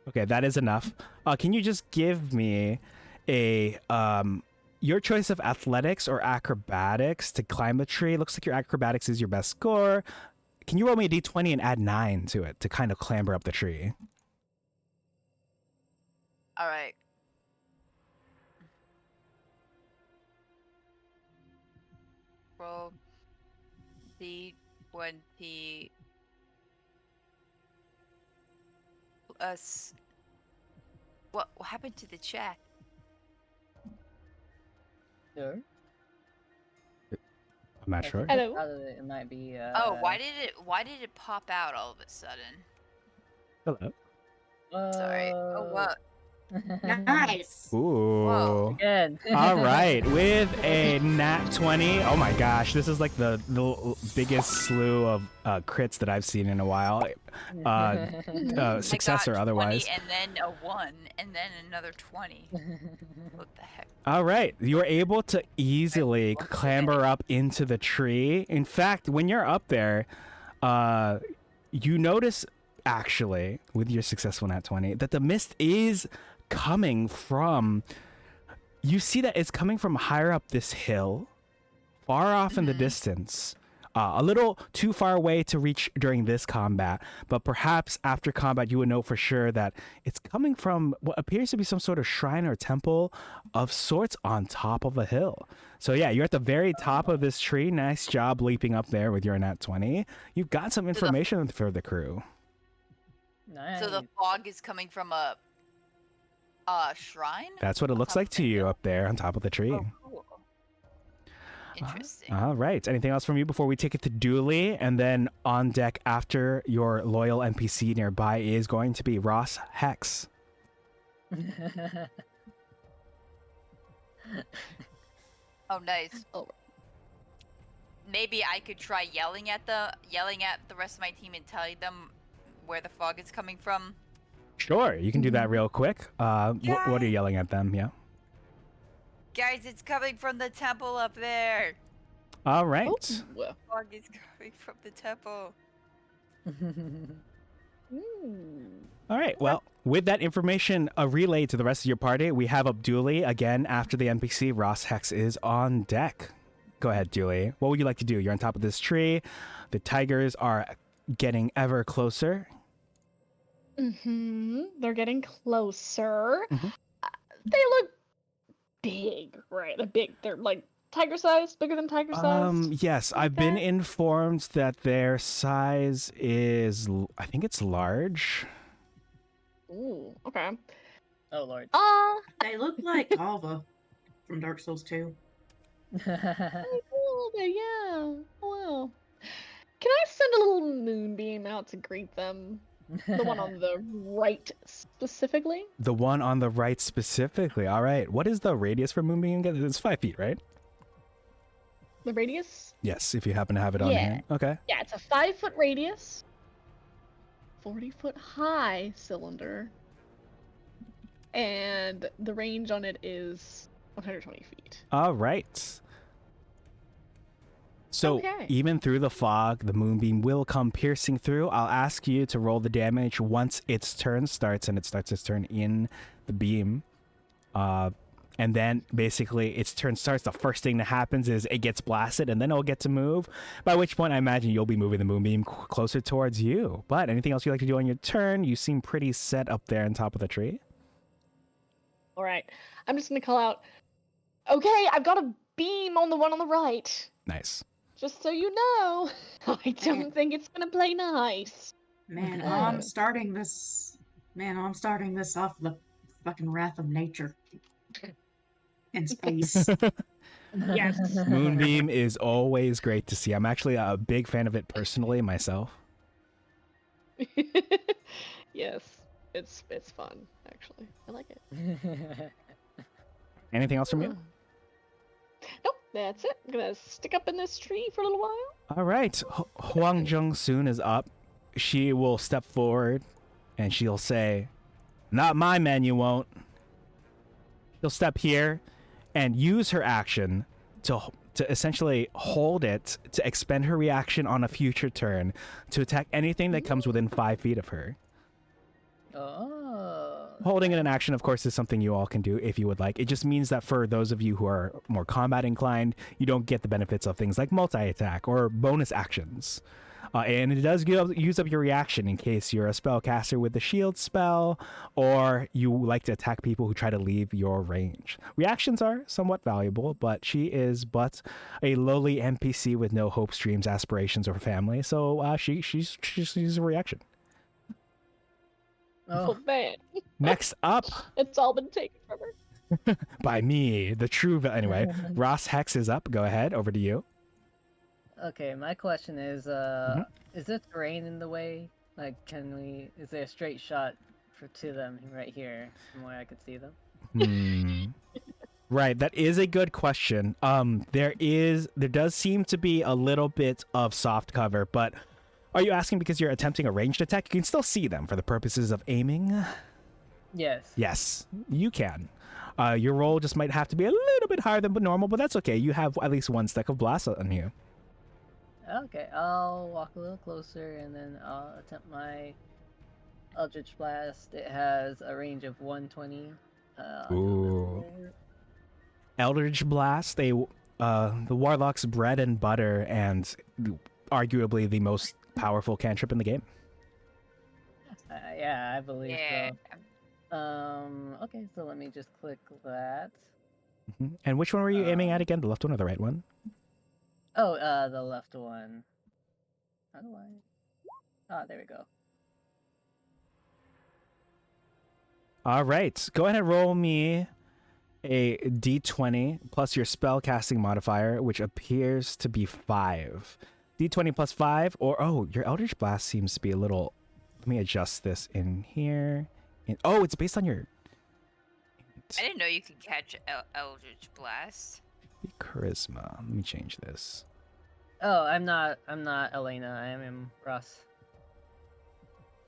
Okay, that is enough. Can you just give me a your choice of athletics or acrobatics to climb the tree? Looks like your acrobatics is your best score. Can you roll me a d20 and add 9 to it to kind of clamber up the tree? All right. Roll d20 plus. What happened to the chat? Sure. I'm not sure. Hello? It might be. Why did it pop out all of a sudden? Hello. Sorry. Oh what? Nice. Ooh. Again. All right, with a nat 20. Oh my gosh, this is like the biggest slew of crits that I've seen in a while. Success I or got otherwise. 20 and then a 1 and then another 20. What the heck? All right, you are able to easily clamber up into the tree. In fact, when you're up there, you notice actually with your successful nat 20 that the mist is coming from. You see that it's coming from higher up this hill, far off in the distance. A little too far away to reach during this combat, but perhaps after combat you would know for sure that it's coming from what appears to be some sort of shrine or temple of sorts on top of a hill. So yeah, you're at the very top of this tree. Nice job leaping up there with your nat 20. You've got some information for the crew. Nice. So the fog is coming from a shrine? That's what it On looks top like of to the you hill? up there on top of the tree. Oh, cool. Interesting. All right. Anything else from you before we take it to Dooley? And then on deck after your loyal NPC nearby is going to be Ross Hex. Oh, nice. Oh. Maybe I could try yelling at the rest of my team and telling them where the fog is coming from. Sure, you can do that real quick. What are you yelling at them? Yeah. Guys, it's coming from the temple up there. All right. Oh. Fog is coming from the temple. All right. Well, with that information relayed to the rest of your party, we have up Dooley again after the NPC. Ross Hex is on deck. Go ahead, Dooley. What would you like to do? You're on top of this tree. The tigers are getting ever closer. They're getting closer. Mhm. They look big, right? They're big. They're like tiger size, bigger than tiger size. Yes, I've been informed that their size is, I think it's large. Ooh, okay. Oh lord. They look like Alva from Dark Souls 2. A little bit, yeah. Wow. Can I send a little moonbeam out to greet them? The one on the right specifically? The one on the right specifically. All right. What is the radius for Moonbeam? It's 5 feet, right? The radius? Yes, if you happen to have it on Yeah. hand. Okay. Yeah, it's a 5-foot radius. 40-foot high cylinder. And the range on it is 120 feet. All right. So Okay. even through the fog, the moonbeam will come piercing through. I'll ask you to roll the damage once its turn starts, and it starts its turn in the beam. And then basically its turn starts. The first thing that happens is it gets blasted, and then it'll get to move. By which point I imagine you'll be moving the moonbeam closer towards you. But anything else you like to do on your turn? You seem pretty set up there on top of the tree. All right. I'm just going to call out, okay, I've got a beam on the one on the right. Nice. Just so you know, I don't think it's going to play nice. Man, I'm starting this off the fucking wrath of nature. In space. Yes. Moonbeam is always great to see. I'm actually a big fan of it personally myself. Yes. It's fun, actually. I like it. Anything else from you? Nope, that's it. I'm gonna stick up in this tree for a little while. All right. Huang Jung Soon is up. She will step forward and she'll say, "Not my men, you won't." She'll step here and use her action to essentially hold it to expend her reaction on a future turn to attack anything that comes within 5 feet of her. Oh. Holding it in action, of course, is something you all can do if you would like. It just means that for those of you who are more combat inclined, you don't get the benefits of things like multi-attack or bonus actions. And it does use up your reaction in case you're a spellcaster with the shield spell, or you like to attack people who try to leave your range. Reactions are somewhat valuable, but she is but a lowly NPC with no hopes, dreams, aspirations, or family, so she's a reaction. Oh man, Next up, it's all been taken from her. by me, the true. Anyway, Ross Hex is up. Go ahead, over to you. Okay, my question is, is there terrain in the way? Like, is there a straight shot to them right here, from where I could see them. Right, that is a good question. There does seem to be a little bit of soft cover, but are you asking because you're attempting a ranged attack? You can still see them for the purposes of aiming. Yes. Yes, you can. Your roll just might have to be a little bit higher than normal, but that's okay. You have at least one stack of blast on you. Okay, I'll walk a little closer and then I'll attempt my Eldritch Blast. It has a range of 120. Ooh. Eldritch Blast, the Warlock's bread and butter, and arguably the most powerful cantrip in the game. Yeah, I believe Yeah. so. Okay, so let me just click that. And which one were you aiming at again? The left one or the right one? Oh, the left one. How do I? Ah, there we go. All right, go ahead and roll me a d20 plus your spell casting modifier, which appears to be 5. D20 plus 5, or your Eldritch Blast seems to be a little. Let me adjust this in here. It's based on your. I didn't know you could catch Eldritch Blast. Charisma. Let me change this. Oh, I'm not Elena. I am Ross.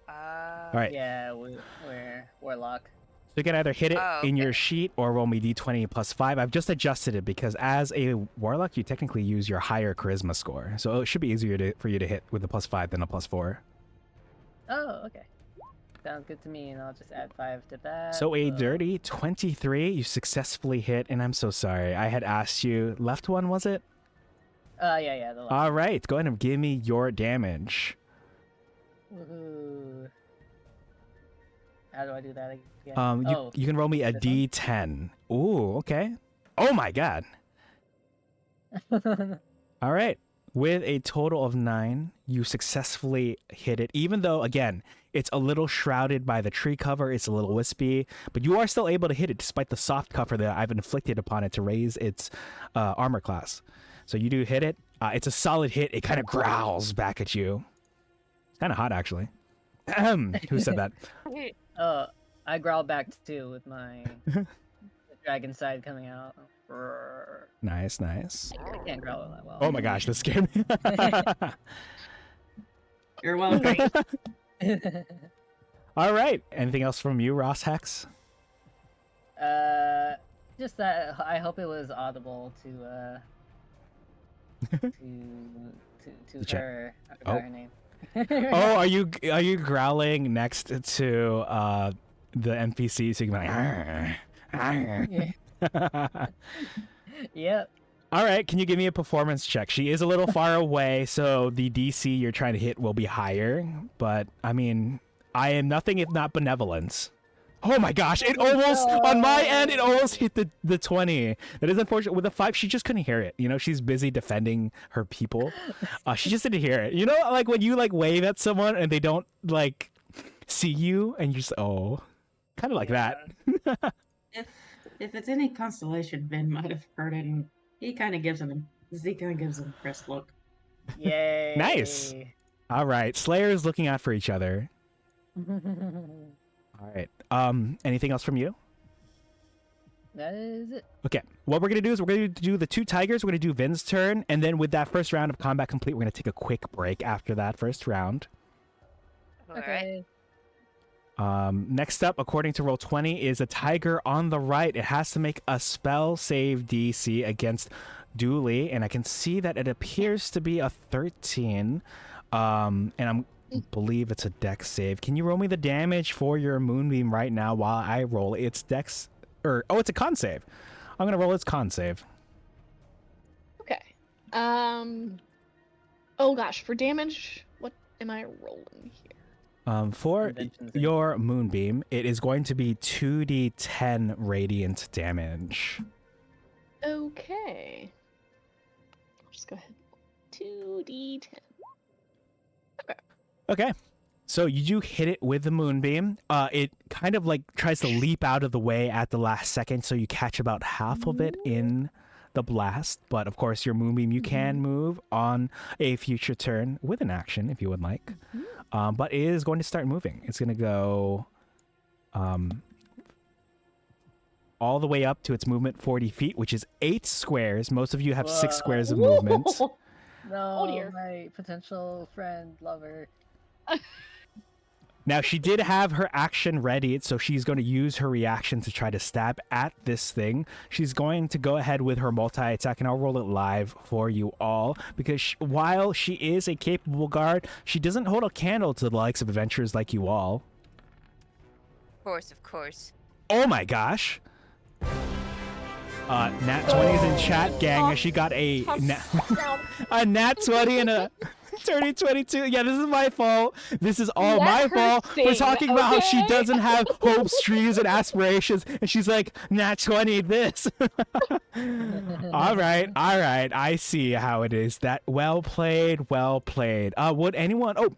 All right. Yeah, we're Warlock. So you can either hit it in your okay. sheet or roll me d20 plus 5. I've just adjusted it because as a Warlock, you technically use your higher charisma score. So it should be easier for you to hit with a plus 5 than a plus 4. Oh, okay. Sounds good to me, and I'll just add 5 to that. So a dirty 23, you successfully hit, and I'm so sorry. I had asked you, left one, was it? Yeah, the left. All right, go ahead and give me your damage. Woohoo. How do I do that again? You can roll me a this one? d10. Ooh, okay. Oh my god. All right. With a total of 9, you successfully hit it, even though, again, it's a little shrouded by the tree cover, it's a little wispy, but you are still able to hit it despite the soft cover that I've inflicted upon it to raise its armor class. So you do hit it. It's a solid hit. It kind of growls back at you. It's kind of hot, actually. Who said that? I growl back too with my dragon side coming out. Brrr. Nice. I can't growl that well. Oh my gosh, this scared me. You're welcome. All right. Anything else from you, Ross Hex? Just that I hope it was audible to to check. her. I forgot her name. Are you growling next to the NPC so you can be like, Yep. All right, can you give me a performance check? She is a little far away, so the DC you're trying to hit will be higher, but I mean, I am nothing if not benevolence. Oh my gosh, it almost, on my end, it almost hit the 20. That is unfortunate. With the 5, she just couldn't hear it. You know, she's busy defending her people. She just didn't hear it. You know, like when you like wave at someone and they don't like see you and you just, kind of like that. If it's any consolation, Ben might have heard it, and he kind of gives him a pressed look. Yay. Nice. All right, Slayers looking out for each other. All right. Anything else from you? That is it. Okay. What we're going to do is we're going to do the 2 tigers. We're going to do Vin's turn. And then with that first round of combat complete, we're going to take a quick break after that first round. Okay. Next up, according to Roll20, is a tiger on the right. It has to make a spell save DC against Dooley. And I can see that it appears to be a 13. And I believe it's a dex save. Can you roll me the damage for your moonbeam right now while I roll its dex? It's a con save. I'm going to roll its con save. Okay. Oh gosh, for damage, what am I rolling here? For your moonbeam, it is going to be 2d10 radiant damage. Okay. I'll just go ahead. 2d10. Okay. So you do hit it with the moonbeam. It kind of like tries to leap out of the way at the last second, so you catch about half of it in the blast. But of course, your moonbeam, you can move on a future turn with an action if you would like. But it is going to start moving. It's going to go all the way up to its movement 40 feet, which is 8 squares. Most of you have 6 Whoa. squares of movement. No, dear. my potential friend, lover. Now, she did have her action ready, so she's going to use her reaction to try to stab at this thing. She's going to go ahead with her multi-attack, and I'll roll it live for you all, because while she is a capable guard, she doesn't hold a candle to the likes of adventurers like you all. Of course. Oh my gosh! Nat 20's in chat, gang, and she got a nat 20 and a dirty 22. Yeah, this is my fault. This is all Let my her fault for sing, talking about how she okay? doesn't have hopes, dreams, and aspirations, and she's like, nat 20 this. all right, I see how it is. That well played. Would anyone? Oh,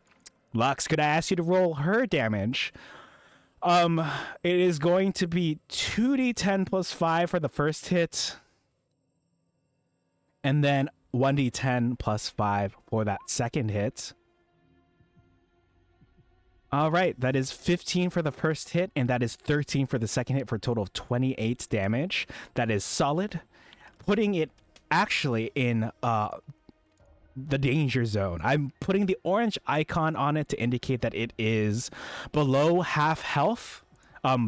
Lux, could I ask you to roll her damage? It is going to be 2d10 plus 5 for the first hit, and then 1d10 plus 5 for that second hit. All right, that is 15 for the first hit, and that is 13 for the second hit, for a total of 28 damage. That is solid, putting it actually in the danger zone. I'm putting the orange icon on it to indicate that it is below half health.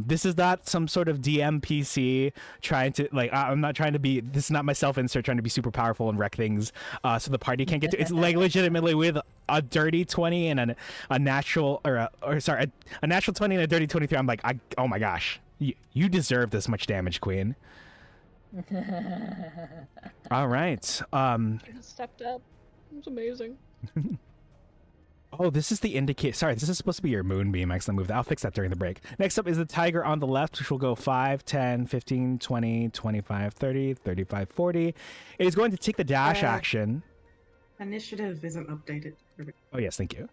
This is not some sort of DMPC trying to, like, I'm not trying to be, this is not my self-insert trying to be super powerful and wreck things so the party can't get to. It's like legitimately with a dirty 20 and a natural, a natural 20 and a dirty 23. I'm like, oh my gosh, you deserve this much damage, Queen. All right. Stepped up. It was amazing. Oh, this is the indicate. Sorry, this is supposed to be your moonbeam. Excellent move. I'll fix that during the break. Next up is the tiger on the left, which will go 5, 10, 15, 20, 25, 30, 35, 40. It is going to take the dash action. Initiative isn't updated. Perfect. Oh, yes, thank you.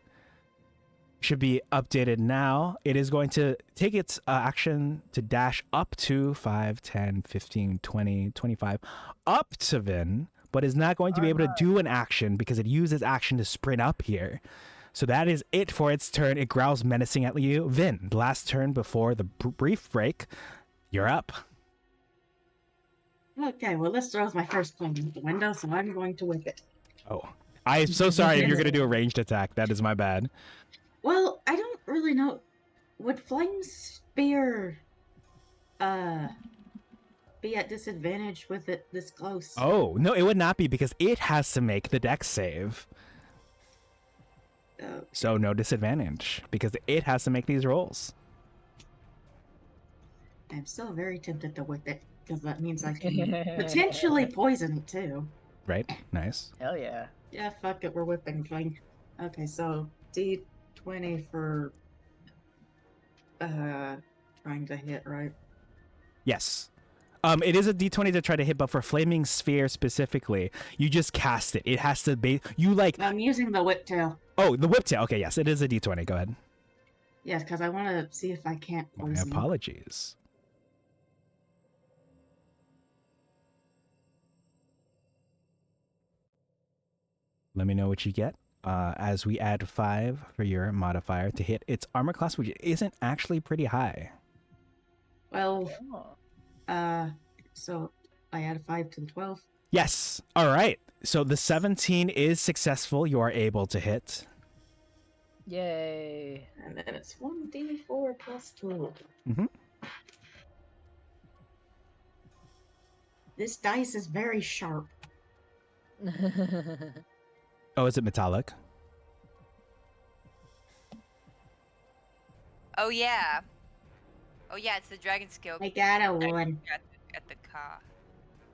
Should be updated now. It is going to take its action to dash up to 5, 10, 15, 20, 25, up to Vin, but is not going to be able to do an action because it uses action to sprint up here. So that is it for its turn. It growls menacing at you. Vin, last turn before the brief break. You're up. Okay, well, this throws my first plane out the window, so I'm going to whip it. Oh, I'm so sorry if you're going to do a ranged attack. That is my bad. Well, I don't really know. Would Flame Spear be at disadvantage with it this close? Oh, no, it would not be because it has to make the dex save. So no disadvantage because it has to make these rolls. I'm still very tempted to whip it because that means I can potentially poison it too. Right? Nice. Hell yeah. Yeah, fuck it, we're whipping Flame. Okay, so D20 for trying to hit, right? Yes. It is a D20 to try to hit, but for Flaming Sphere specifically, you just cast it. It has to be I'm using the whiptail. Oh, the whiptail. Okay, yes, it is a D20. Go ahead. Yes, because I want to see if I can't My poison. apologies. Let me know what you get. As we add 5 for your modifier to hit its armor class, which isn't actually pretty high. Well, Oh. so I add 5 to the 12. Yes. All right. So the 17 is successful. You are able to hit. Yay. And then it's 1d4 plus 2. Mm-hmm. This dice is very sharp. Oh, is it metallic? Oh yeah. It's the dragon skill. I got a 1. At the car.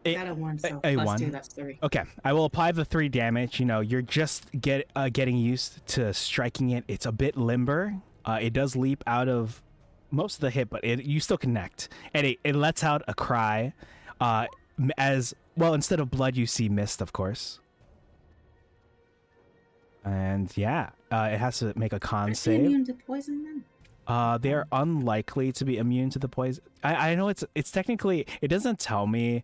I got a 1, so a plus 1. 2, that's 3. Okay, I will apply the 3 damage. You know, you're just getting used to striking it. It's a bit limber. It does leap out of most of the hit, but you still connect. And it lets out a cry. As well, instead of blood, you see mist, of course. And yeah, it has to make a con Are they save. immune to poison then? They are unlikely to be immune to the poison. I know it's technically, it doesn't tell me.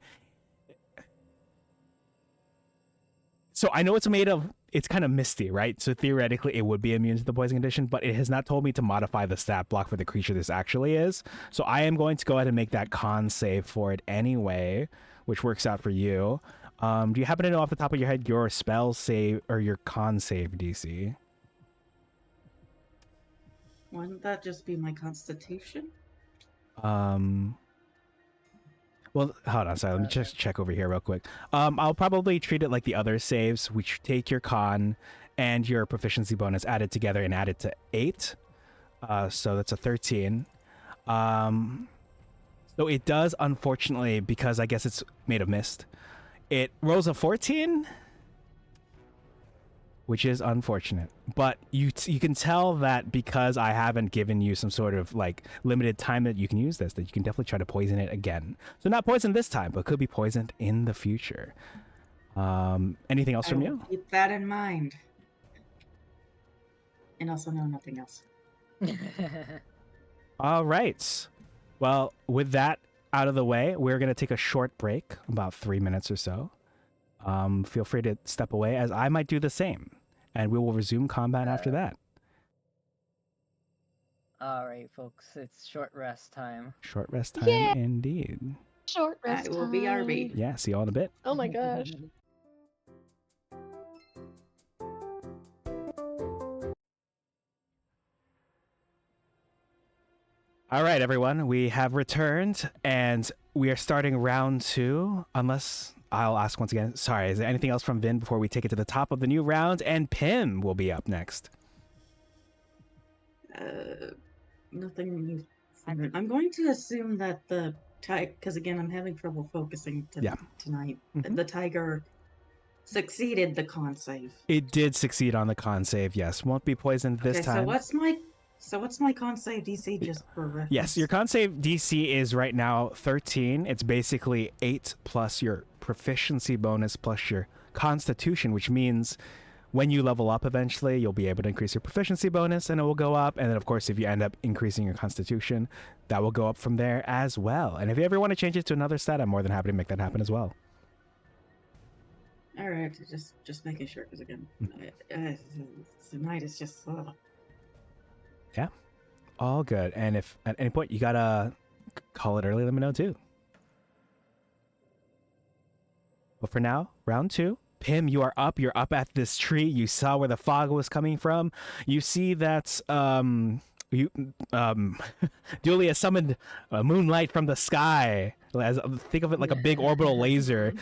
So I know it's made of, it's kind of misty, right? So theoretically, it would be immune to the poison condition, but it has not told me to modify the stat block for the creature this actually is. So I am going to go ahead and make that con save for it anyway, which works out for you. Do you happen to know off the top of your head your spell save or your con save DC? Wouldn't that just be my constitution? Well, hold on, sorry. Let me just check over here real quick. I'll probably treat it like the other saves, which take your con and your proficiency bonus added together and added to 8. So that's a 13. So it does, unfortunately, because I guess it's made of mist, it rolls a 14, which is unfortunate. But you can tell that because I haven't given you some sort of like limited time that you can use this, that you can definitely try to poison it again. So not poisoned this time, but could be poisoned in the future. Anything else from you? Keep that in mind. And also no, nothing else. All right. Well, with that out of the way, we're going to take a short break, about 3 minutes or so. Feel free to step away as I might do the same. And we will resume combat after that. All right, folks, it's short rest time. Short rest time Yeah. indeed. Short rest I will be time. RB. Yeah, see you all in a bit. Oh my gosh. All right, everyone, we have returned and we are starting round 2, unless I'll ask once again. Sorry, is there anything else from Vin before we take it to the top of the new round? And Pim will be up next. Nothing new. I'm going to assume that the tiger, because again, I'm having trouble focusing tonight. Mhm. The tiger succeeded the con save. It did succeed on the con save, yes. Won't be poisoned this Okay, time. So what's my con save DC just for reference? Yes, your con save DC is right now 13. It's basically 8 plus your proficiency bonus plus your constitution, which means when you level up eventually, you'll be able to increase your proficiency bonus and it will go up. And then, of course, if you end up increasing your constitution, that will go up from there as well. And if you ever want to change it to another stat, I'm more than happy to make that happen as well. All right, just making sure, because again, tonight is just. Yeah, all good. And if at any point you gotta call it early, let me know too. But for now, round 2. Pim, you are up. You're up at this tree. You saw where the fog was coming from. You see that Julia summoned moonlight from the sky. Think of it like a big orbital laser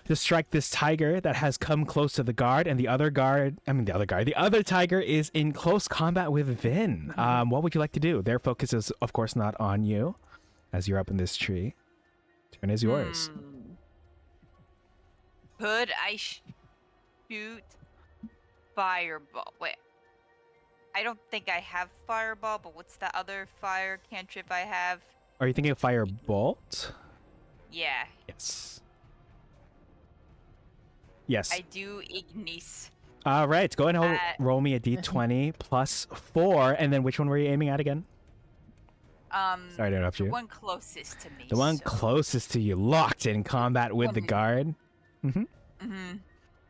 to strike this tiger that has come close to the guard, and the other tiger is in close combat with Vin. What would you like to do? Their focus is, of course, not on you, as you're up in this tree. Turn is yours. Could I shoot fireball? Wait, I don't think I have fireball, but what's the other fire cantrip I have? Are you thinking of firebolt? Yeah, Yes. Yes. I do Ignis. All right, go ahead and roll me a d20 plus 4, and then which one were you aiming at again? Sorry to interrupt the you. one closest to me. The one so- closest to you, locked in combat with the guard.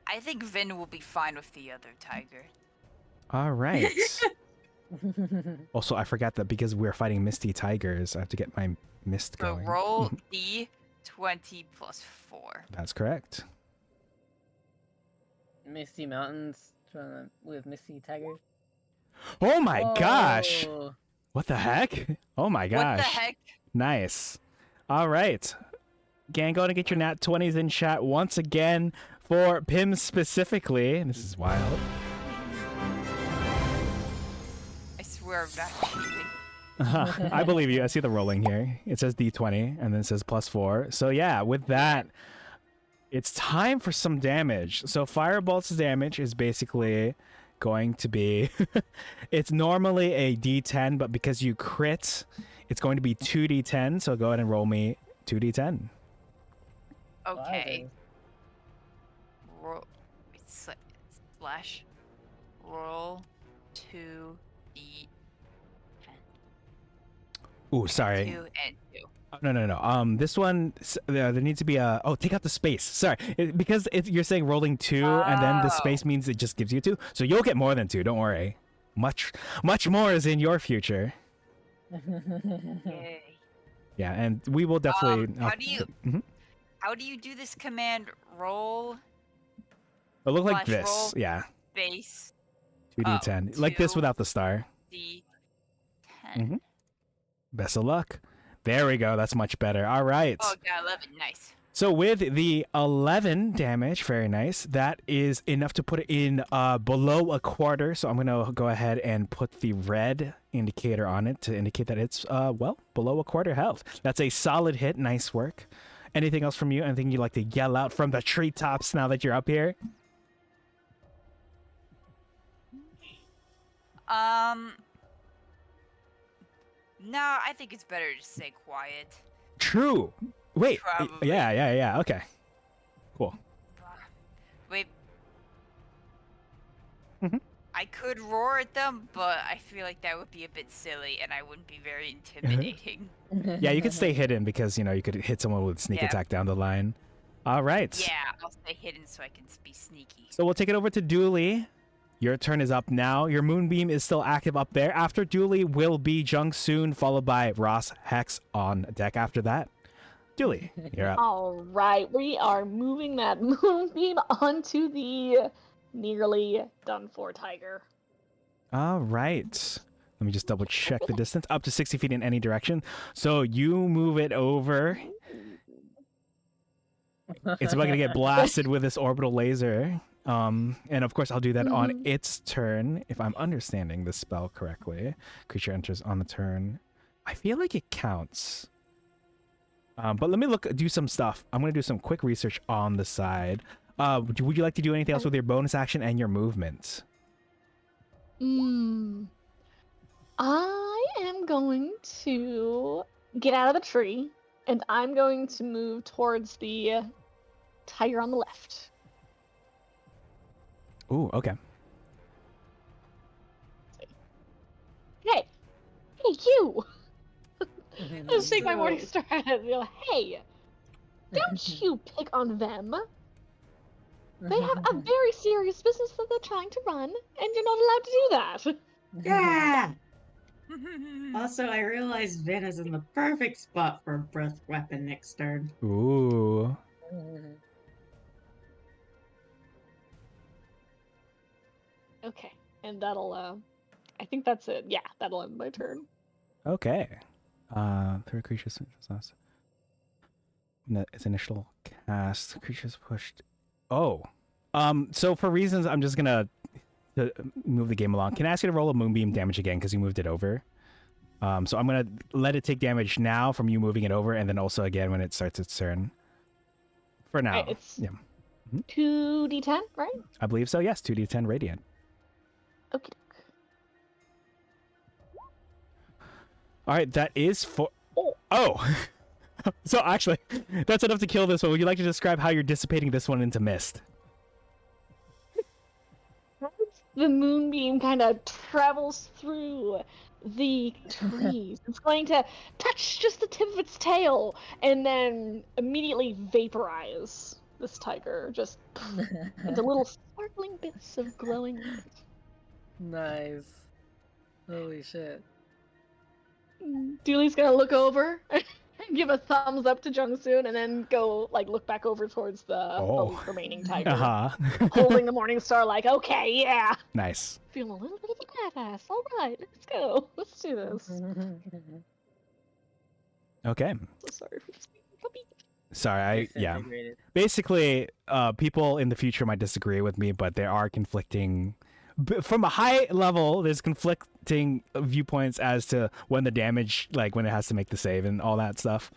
I think Vin will be fine with the other tiger. All right. Also, I forgot that because we're fighting misty tigers, I have to get my mist So going. roll D20 plus 4. That's correct. Misty Mountains with Misty Tiger. Oh my gosh! Whoa. What the heck? Oh my gosh. What the heck? Nice. All right. Gang, go to get your nat 20s in chat once again for Pim specifically. This is wild. I swear I'm not cheating. I believe you. I see the rolling here. It says D20 and then it says plus 4. So yeah, with that, it's time for some damage. So Firebolt's damage is basically going to be... it's normally a D10, but because you crit, it's going to be 2D10. So go ahead and roll me 2D10. Okay. Roll. Slash. Roll 2D10. Ooh, sorry. 2 and 2. No. This one, there needs to be a. Oh, take out the space. Sorry, because you're saying rolling 2, and then the space means it just gives you 2. So you'll get more than 2. Don't worry. Much more is in your future. Yay. Yeah, and we will definitely. How do you do this command? Roll. It'll look like Slash this. roll. Yeah. Base 2d10, like this 2 without the star. D10. Best of luck. There we go. That's much better. All right. Oh god, 11. Nice. So with the 11 damage, very nice. That is enough to put it in below a quarter. So I'm going to go ahead and put the red indicator on it to indicate that it's, below a quarter health. That's a solid hit. Nice work. Anything else from you? Anything you'd like to yell out from the treetops now that you're up here? No, I think it's better to stay quiet. True. Wait. Probably. Yeah. Okay. Cool. Wait. Mhm. I could roar at them, but I feel like that would be a bit silly, and I wouldn't be very intimidating. Yeah, you could stay hidden because, you could hit someone with sneak attack down the line. All right. Yeah, I'll stay hidden so I can be sneaky. So we'll take it over to Dooley. Your turn is up now. Your moonbeam is still active up there. After Dooley will be Jung-soon, followed by Ross Hex on deck after that. Dooley, you're up. All right, we are moving that moonbeam onto the nearly done for tiger. All right. Let me just double check the distance. Up to 60 feet in any direction. So you move it over. It's about to get blasted with this orbital laser. And of course, I'll do that on its turn, if I'm understanding the spell correctly. Creature enters on the turn. I feel like it counts. But let me do some stuff. I'm going to do some quick research on the side. Would you like to do anything else with your bonus action and your movement? I am going to get out of the tree, and I'm going to move towards the tiger on the left. Ooh, okay. Hey, you! Just take my morning star and be like, hey, don't you pick on them. They have a very serious business that they're trying to run, and you're not allowed to do that. Yeah! Also, I realized Vin is in the perfect spot for a breath weapon next turn. Ooh. Okay, and that'll, I think that's it. Yeah, that'll end my turn. Okay. Third creature's its initial cast. Creature's pushed. Oh. So for reasons, I'm just gonna move the game along. Can I ask you to roll a moonbeam damage again because you moved it over? So I'm gonna let it take damage now from you moving it over, and then also again when it starts its turn. For now. Right, it's 2d10, right? I believe so. Yes, 2d10 radiant. Okay. All right, that is for. Oh. So actually, that's enough to kill this one. Would you like to describe how you're dissipating this one into mist? The moonbeam kind of travels through the trees. It's going to touch just the tip of its tail and then immediately vaporize this tiger just into little sparkling bits of glowing light. Nice. Holy shit. Dooley's gonna look over and give a thumbs up to Jung-soon and then go look back over towards the remaining tiger. Holding the morning star okay, yeah. Nice. Feeling a little bit of a badass. All right, let's go. Let's do this. Okay. So sorry for this puppy. Sorry, basically, people in the future might disagree with me, but there are conflicting. From a high level, there's conflicting viewpoints as to when the damage, when it has to make the save and all that stuff.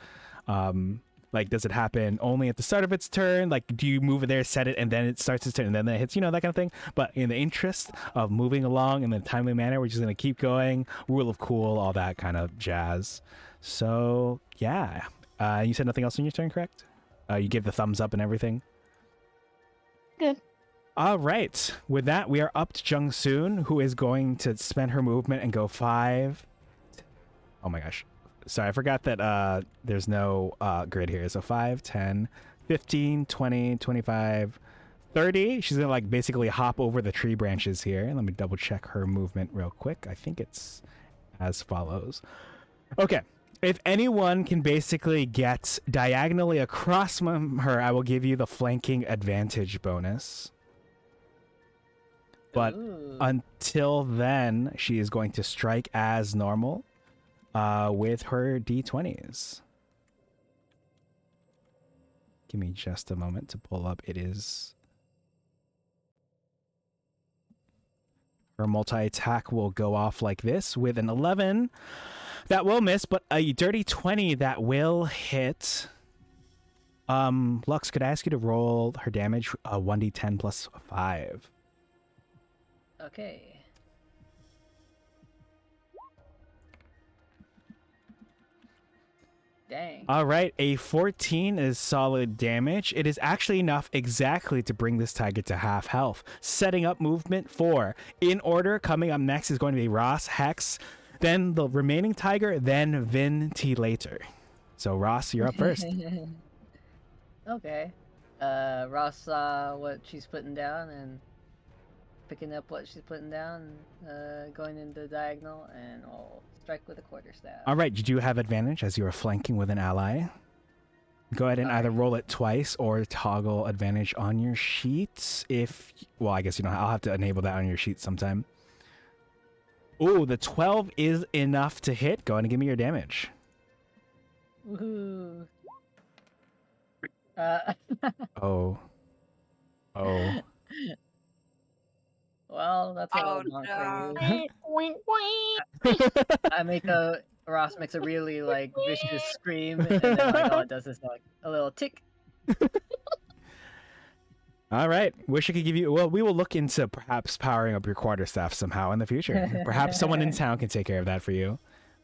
Does it happen only at the start of its turn? Do you move it there, set it, and then it starts its turn, and then it hits, that kind of thing? But in the interest of moving along in a timely manner, we're just going to keep going. Rule of cool, all that kind of jazz. So, yeah. You said nothing else on your turn, correct? You gave the thumbs up and everything? Good. All right. With that, we are up to Jung-soon, who is going to spend her movement and go 5. Oh my gosh. sorry, I forgot that there's no grid here. So 5, 10, 15, 20, 25, 30. She's gonna like basically hop over the tree branches here. Let me double check her movement real quick. I think it's as follows. Okay. If anyone can basically get diagonally across her, I will give you the flanking advantage bonus. But Ooh. until then, she is going to strike as normal with her d20s. Give me just a moment to pull up. It is... Her multi-attack will go off like this with an 11. That will miss, but a dirty 20 that will hit. Lux, could I ask you to roll her damage 1d10 plus 5? Okay. Dang. All right, a 14 is solid damage. It is actually enough exactly to bring this tiger to half health. Setting up movement 4. In order, coming up next is going to be Ross, Hex, then the remaining tiger, then Ventilator. So Ross, you're up first. Okay. Ross saw what she's putting down and picking up what she's putting down, going into diagonal, and I'll strike with a quarterstaff. All right, you do have advantage as you are flanking with an ally. Go ahead and either roll it twice or toggle advantage on your sheets. Well, I guess you don't. I'll have to enable that on your sheet sometime. Ooh, the 12 is enough to hit. Go ahead and give me your damage. Woohoo. Oh. Well, that's a Oh, little bonk no. for you. Wink, wink. Ross makes a really like vicious scream, and then like all it does is like a little tick. All right. Wish I could give you... Well, we will look into perhaps powering up your quarterstaff somehow in the future. Perhaps someone in town can take care of that for you.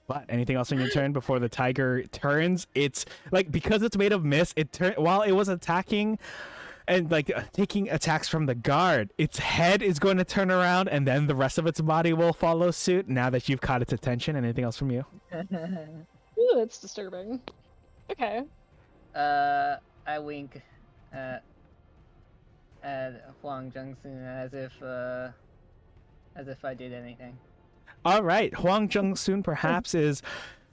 But anything else on your turn before the tiger turns? It's like, because it's made of mist, while it was attacking and like taking attacks from the guard, its head is going to turn around and then the rest of its body will follow suit now that you've caught its attention. Anything else from you? Ooh, that's disturbing. Okay. I wink at Huang Jungsun as if I did anything. All right. Huang Jungsun perhaps is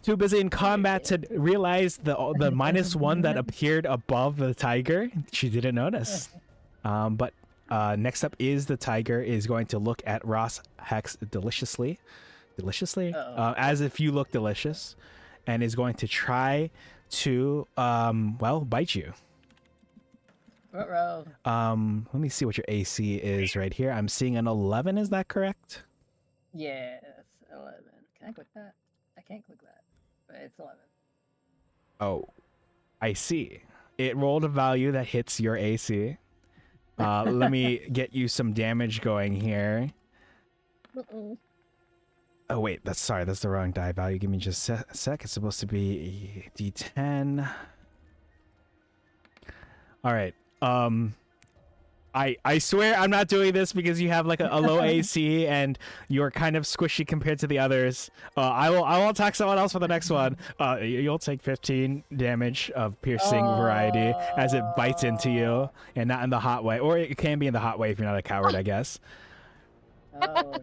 too busy in combat to realize the -1 that appeared above the tiger. She didn't notice. But next up is the tiger is going to look at Ross Hex deliciously, as if you look delicious, and is going to try to bite you. Ruh-roh. Let me see what your AC is right here. I'm seeing an 11. Is that correct? Yes, 11. Can I click that? I can't click that, but it's 11. Oh, I see. It rolled a value that hits your AC. Let me get you some damage going here. Oh wait, that's the wrong die value. Give me just a sec. It's supposed to be D10. All right. I swear I'm not doing this because you have like a low AC and you're kind of squishy compared to the others. I will attack someone else for the next one. You'll take 15 damage of piercing variety as it bites into you, and not in the hot way, or it can be in the hot way if you're not a coward, I guess. Oh.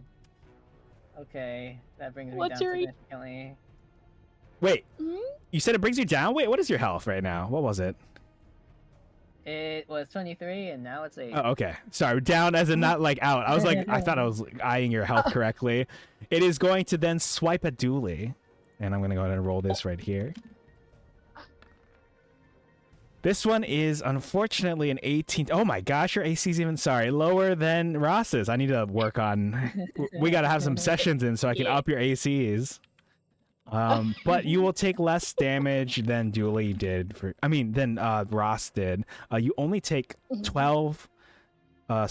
Okay, that brings me What's down your significantly. Wait, you said it brings you down? Wait, what is your health right now? What was it? It was 23, and now it's 8. Oh, okay. Sorry, down as in not like out. I was like, I thought I was eyeing your health correctly. It is going to then swipe at Dooley. And I'm going to go ahead and roll this right here. This one is unfortunately an 18. Oh my gosh, your AC is even, lower than Ross's. I need to work on, we got to have some sessions in so I can up your ACs. But you will take less damage than Dooley did than Ross did. You only take 12 I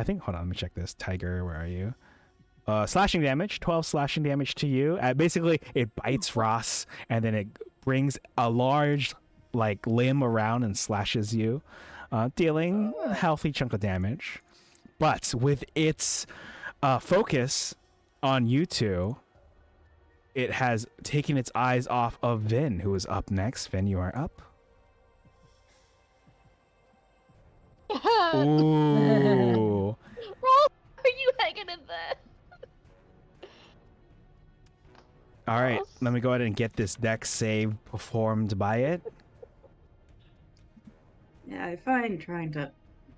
think, hold on, let me check this. Tiger, where are you? Slashing damage, 12 slashing damage to you. Basically, it bites Ross and then it brings a large limb around and slashes you, dealing a healthy chunk of damage. But with its focus on you two, it has taken its eyes off of Vin, who is up next. Vin, you are up. Ooh. Roll, are you hanging in there? All right, Ross. let me go ahead and get this deck save performed by it. Yeah, I find trying to,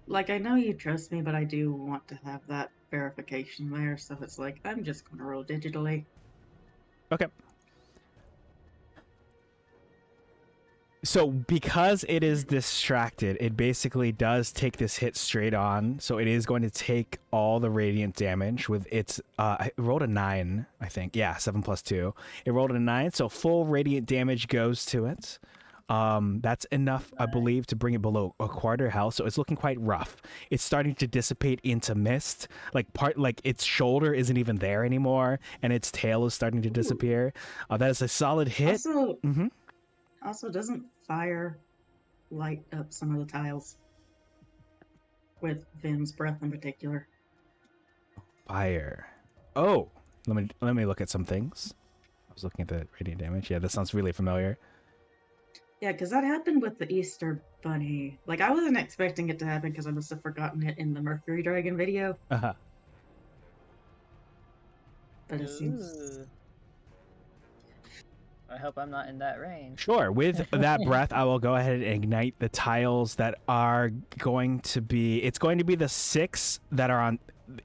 like, I know you trust me, but I do want to have that verification there, so it's like, I'm just gonna roll digitally. Okay. So because it is distracted, it basically does take this hit straight on. So it is going to take all the radiant damage with its, it rolled a 9, I think. Yeah, 7 plus 2. It rolled a 9, so full radiant damage goes to it. That's enough, I believe, to bring it below a quarter health. So it's looking quite rough. It's starting to dissipate into mist. Like its shoulder isn't even there anymore, and its tail is starting to disappear. That is a solid hit. Also, Mm-hmm. also doesn't fire light up some of the tiles with Vin's breath in particular. Fire. Oh, let me look at some things. I was looking at the radiant damage. Yeah, that sounds really familiar. Yeah, because that happened with the Easter Bunny. Like, I wasn't expecting it to happen because I must have forgotten it in the Mercury Dragon video. Uh-huh. But it seems... Ooh. I hope I'm not in that range. Sure. With that breath, I will go ahead and ignite the tiles that are going to be... It's going to be the 6 that are on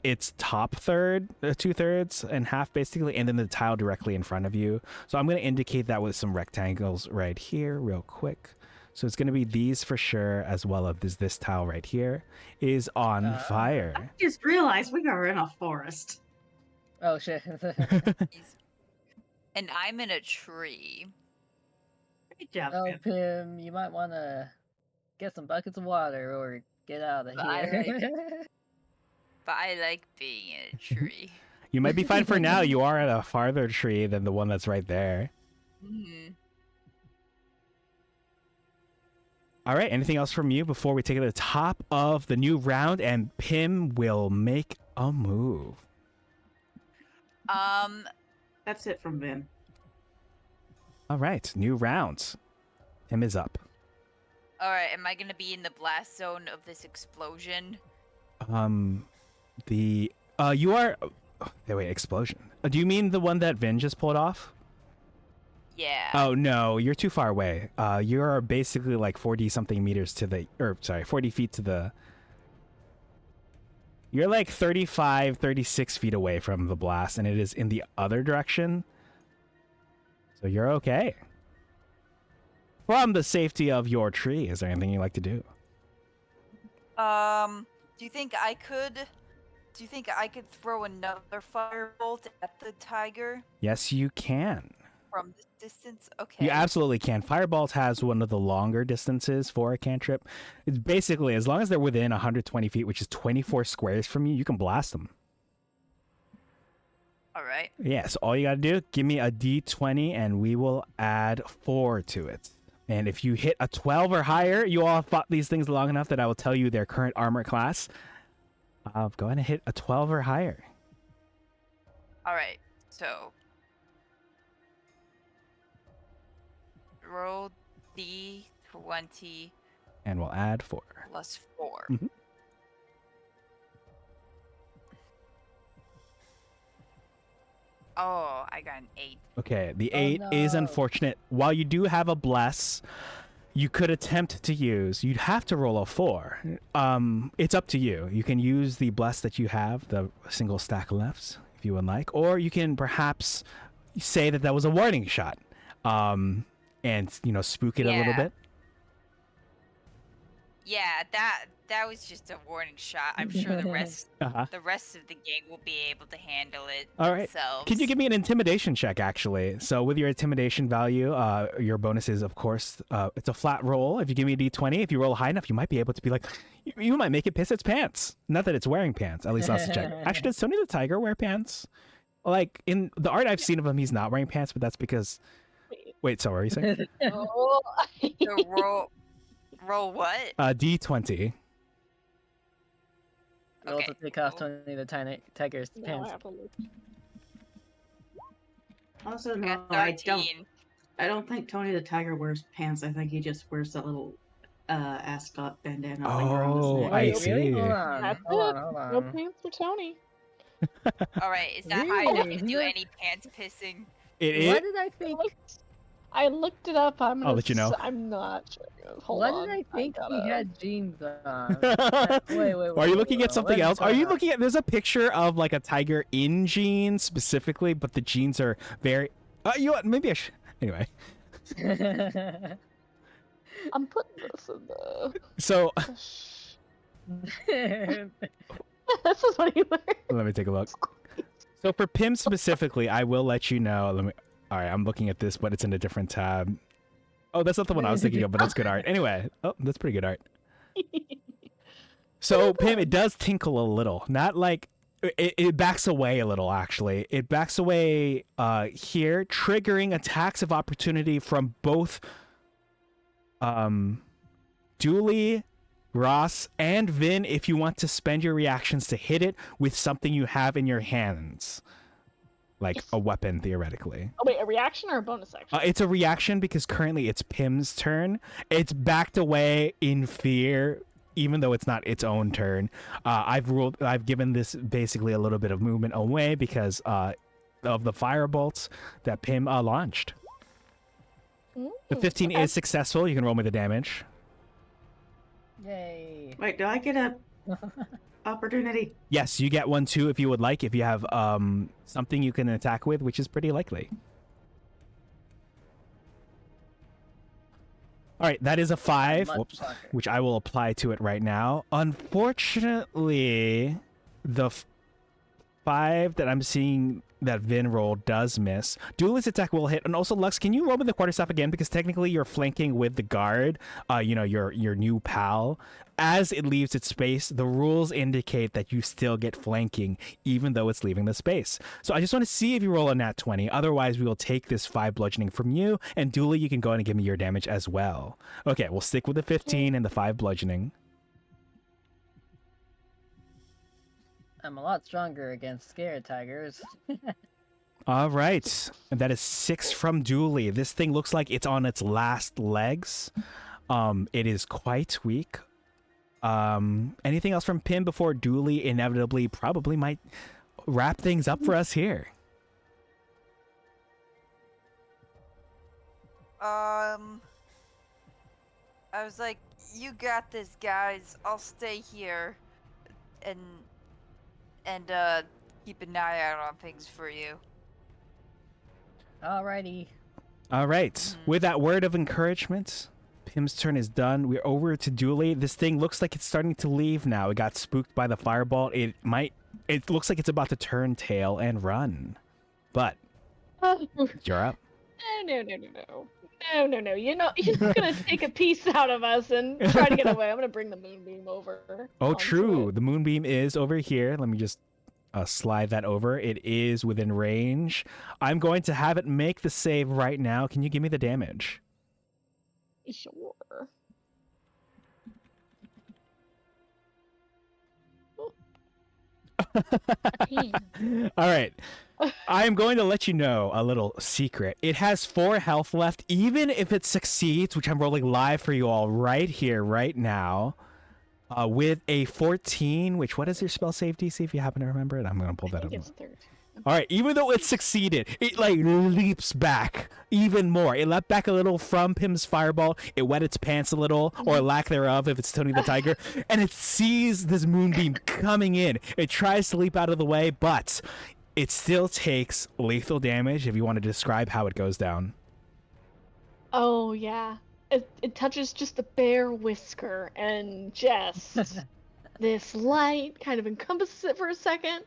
its top third, 2/3 and half basically, and then the tile directly in front of you. So I'm going to indicate that with some rectangles right here real quick. So it's going to be these for sure, as well as this tile right here is on fire. I just realized we are in a forest. Oh shit. And I'm in a tree. Great job, Oh, Pim. Pim, you might want to get some buckets of water or get out of I here. But I like being in a tree. You might be fine for now. You are at a farther tree than the one that's right there. Mm-hmm. All right, anything else from you before we take it to the top of the new round and Pim will make a move? That's it from Vin. All right, new round. Pim is up. All right, am I gonna be in the blast zone of this explosion? You are... wait, explosion. Do you mean the one that Vin just pulled off? Yeah. Oh, no, you're too far away. You're basically like 40 something meters to the... 40 feet to the... You're like 35, 36 feet away from the blast, and it is in the other direction. So you're okay. From the safety of your tree, is there anything you'd like to do? Do you think I could throw another firebolt at the tiger Yes, you can. from this distance? Okay. You absolutely can. Firebolt has one of the longer distances for a cantrip. It's basically, as long as they're within 120 feet, which is 24 squares from you, you can blast them. All right. Yeah, so all you gotta do, give me a d20 and we will add 4 to it. And if you hit a 12 or higher, you all have fought these things long enough that I will tell you their current armor class. Go ahead and hit a 12 or higher. All right. So roll d20 And we'll add 4. plus 4. Mhm. Oh, I got an 8. Okay, the Oh, 8 is no. unfortunate. While you do have a bless, you could attempt to use. You'd have to roll a 4. It's up to you. You can use the bless that you have, the single stack left, if you would like, or you can perhaps say that was a warning shot, and spook it a little Yeah. bit. Yeah, that was just a warning shot. I'm sure the rest Uh-huh. the rest of the gang will be able to handle it All right. themselves. Can you give me an intimidation check, actually? So with your intimidation value, your bonus is, of course, it's a flat roll. If you give me a d20, if you roll high enough, you might be able to be like, you might make it piss its pants. Not that it's wearing pants. At least that's the check. Actually, does Sony the Tiger wear pants? Like, in the art I've seen of him, he's not wearing pants, but that's because... Wait, so what were you saying? Oh. So roll what? D20. Roll Okay, to take off cool. Tony the Tiger's No, I pants. have to look. Also, I no, got I 13. don't think Tony the Tiger wears pants. I think he just wears that little ascot bandana thing around his Oh, neck. I Wait, Nope. really? Hold see. on. That's Hold it. on. Hold No on. pants for Tony. All right, is that how I Really? do any pants pissing? What It. did I think? I looked it up. I'll let you know. I'm not sure. Hold What on. did I think he gotta. had jeans on? Wait. Are you looking at something Where's else? Are you the looking at? There's a picture of like a tiger in jeans specifically, but the jeans are very. You know what? Maybe I should. Anyway, photo? I'm putting this in the. so This is what he wears. let me take a look. So for Pim specifically, I will let you know. Let me. All right, I'm looking at this, but it's in a different tab. Oh, that's not the one I was thinking of, but that's good art. Anyway, oh, that's pretty good art. So Pim, it does tinkle a little. Not like it backs away a little. Actually, it backs away here, triggering attacks of opportunity from both Dooley, Ross, and Vin if you want to spend your reactions to hit it with something you have in your hands. Like a weapon, theoretically. Oh, wait, a reaction or a bonus action? It's a reaction because currently it's Pim's turn. It's backed away in fear, even though it's not its own turn. I've given this basically a little bit of movement away because of the firebolts that Pim launched. The 15 okay. is successful. You can roll me the damage. Yay. Wait, do I get a opportunity? Yes, you get one too if you would like. If you have something you can attack with, which is pretty likely. All right, that is a 5, Much whoops, fucker. which I will apply to it right now. Unfortunately, the 5 that I'm seeing that Vin rolled does miss. Duelist attack will hit, and also Lux, can you roll with the quarterstaff again? Because technically you're flanking with the guard, your new pal. As it leaves its space, the rules indicate that you still get flanking, even though it's leaving the space. So I just want to see if you roll a nat 20. Otherwise, we will take this 5 bludgeoning from you, and Dooley, you can go in and give me your damage as well. Okay, we'll stick with the 15 and the 5 bludgeoning. I'm a lot stronger against scared tigers. All right, and that is 6 from Dooley. This thing looks like it's on its last legs. It is quite weak. Anything else from Pim before Dooley inevitably probably might wrap things up for us here? I was like, you got this, guys. I'll stay here and keep an eye out on things for you. Alrighty. All right, with that word of encouragement, Pim's turn is done. We're over to Dooley. This thing looks like it's starting to leave now. It got spooked by the fireball. It looks like it's about to turn tail and run. But you're up. No. You're not gonna take a piece out of us and try to get away. I'm gonna bring the moonbeam over. Oh, onto true. it. The moonbeam is over here. Let me just slide that over. It is within range. I'm going to have it make the save right now. Can you give me the damage? Sure. All right. I am going to let you know a little secret. It has 4 health left. Even if it succeeds, which I'm rolling live for you all right here, right now, with a 14, which, what is your spell save DC if you happen to remember it? I'm going to pull that up. It's 13. All right, even though it succeeded, it like leaps back even more. It leapt back a little from Pim's fireball. It wet its pants a little, or lack thereof if it's Tony the Tiger, and it sees this moonbeam coming in. It tries to leap out of the way, but it still takes lethal damage if you want to describe how it goes down. Oh yeah. It touches just a bare whisker and just this light kind of encompasses it for a second.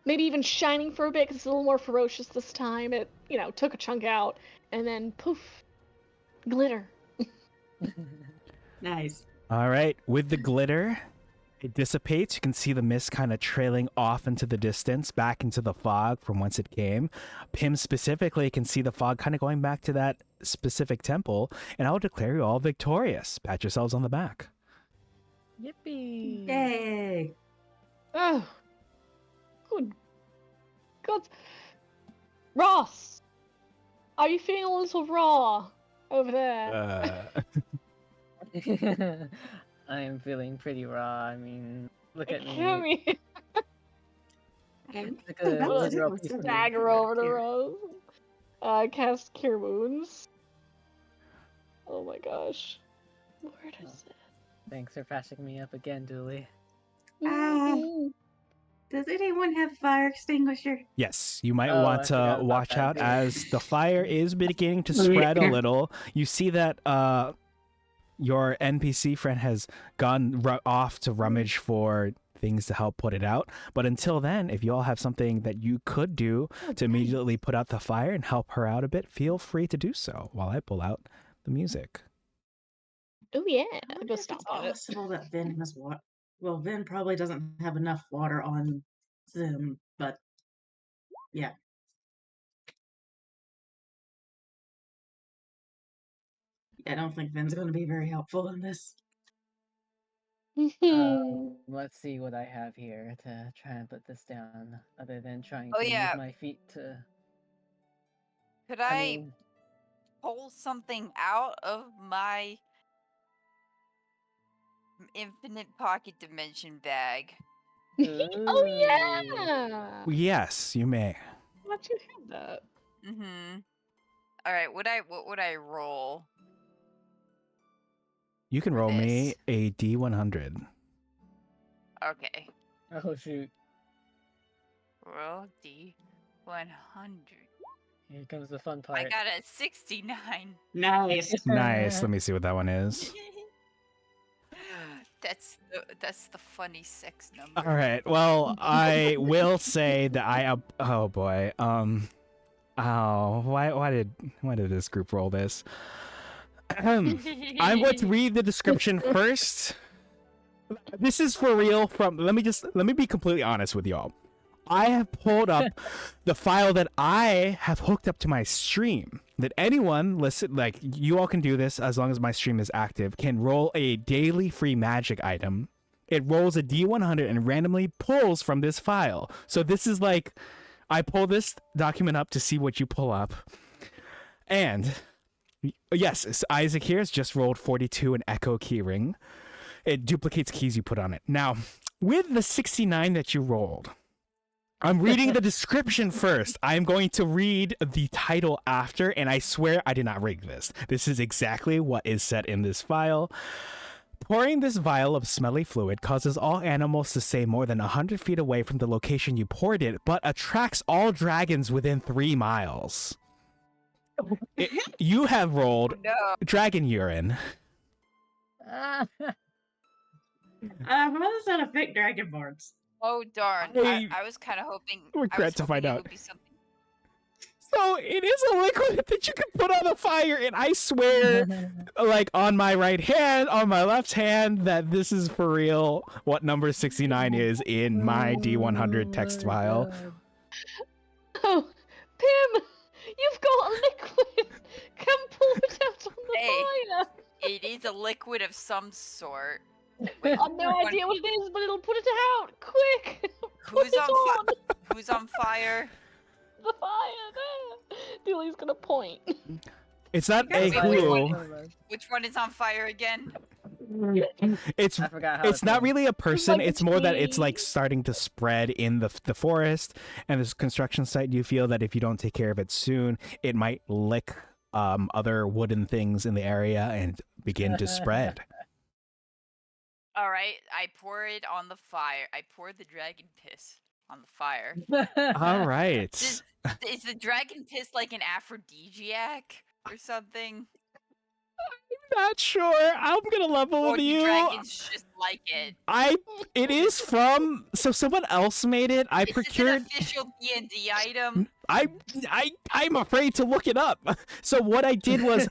Maybe even shining for a bit because it's a little more ferocious this time. It, took a chunk out, and then poof, glitter. Nice. All right, with the glitter, it dissipates. You can see the mist kind of trailing off into the distance, back into the fog from whence it came. Pim specifically can see the fog kind of going back to that specific temple, and I will declare you all victorious. Pat yourselves on the back. Yippee! Yay! Oh, good God. Ross, Are you feeling a little raw over there? I am feeling pretty raw. I mean, look at Come me. here. Look at a That's literal it. piece of me. Stagger over the Here. rose. Cast Cure Wounds. Oh my gosh. Where is it? Thanks for patching me up again, Dooley. Does anyone have a fire extinguisher? Yes, you might Oh, want I to forgot about watch that, out too. as the fire is beginning to spread a little. You see that your NPC friend has gone off to rummage for things to help put it out. But until then, if you all have something that you could do to immediately put out the fire and help her out a bit, feel free to do so while I pull out the music. Oh yeah, I go wonder if stomp it's on it. possible that Vin has water. Well, Vin probably doesn't have enough water on Zim, but yeah. I don't think Vin's going to be very helpful in this. Let's see what I have here to try and put this down, other than trying Oh, to yeah. use my feet to. Could I I mean, pull something out of my infinite pocket dimension bag? Oh ooh. yeah. Yes, you may. Why don't you have that? Mm-hmm. All right. What would I roll? You can For roll me this. a D100. Okay. Oh shoot! Roll D100. Here comes the fun I part. got a 69. Nice. Nice. Let me see what that one is. That's the funny sex number. All right. Well, I will say that oh boy. Oh, why did this group roll this? I'm going to read the description first. This is for real. Let me be completely honest with y'all. I have pulled up the file that I have hooked up to my stream. That anyone listen, like you all can do this as long as my stream is active. Can roll a daily free magic item. It rolls a D100 and randomly pulls from this file. So this is like, I pull this document up to see what you pull up, and yes, Isaac here has just rolled 42 an echo keyring. It duplicates keys you put on it. Now, with the 69 that you rolled, I'm reading the description first. I'm going to read the title after, and I swear I did not rig this. This is exactly what is said in this file. Pouring this vial of smelly fluid causes all animals to stay more than 100 feet away from the location you poured it, but attracts all dragons within 3 miles. You have rolled No. dragon urine. How does that affect Dragonborns? Oh darn! I I was kind of hoping. regret to find it out. would be something. So it is a liquid that you can put on the fire, and I swear, like on my right hand, on my left hand, that this is for real. What number 69 is in my D100 text file. Oh, Pim, you've got a liquid. Come pull it out on the Hey. fire. It is a liquid of some sort. I've no idea what it is, but it'll put it out. Quick! Put Who's it on on Who's on fire? the fire there. Dooley's gonna point. It's not a Wait, which clue. Which one is on fire again? It's I forgot how it's to not play. really a person. like a It's more that it's tree. like starting to spread in the forest and this construction site. You feel that if you don't take care of it soon, it might lick other wooden things in the area and begin to spread. All right, I pour it on the fire. I pour the dragon piss on the fire. All right. Is the dragon piss like an aphrodisiac or something? Not sure. I'm gonna level Or with do you. dragons just like it? It is from someone else made it. I Is this procured. an official D&D item? I'm afraid to look it up. So what I did was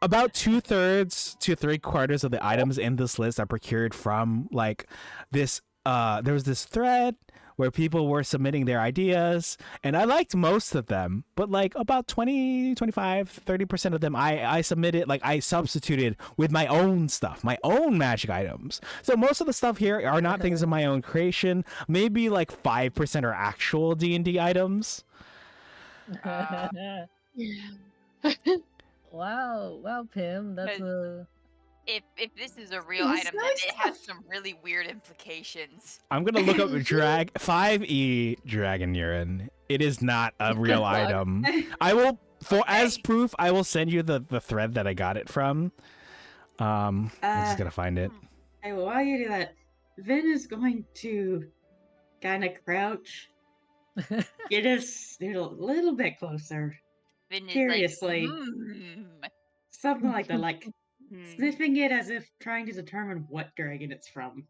about 2/3 to 3/4 of the items in this list I procured from like this. There was this thread where people were submitting their ideas, and I liked most of them, but like about 20, 25, 30% of them I submitted, like I substituted with my own stuff, my own magic items. So most of the stuff here are not things of my own creation. Maybe like 5% are actual D&D items. Wow, Pim, that's a If this is a real It's item, then nice it has stuff. some really weird implications. I'm gonna look up 5e dragon urine. It is not a real Fuck. item. I will as Okay. proof. I will send you the thread that I got it from. I'm just gonna find it. Hey, well, while you do that, Vin is going to kind of crouch, get us a little bit closer. Vin is like, Curiously, something like that, like hmm. sniffing it as if trying to determine what dragon it's from.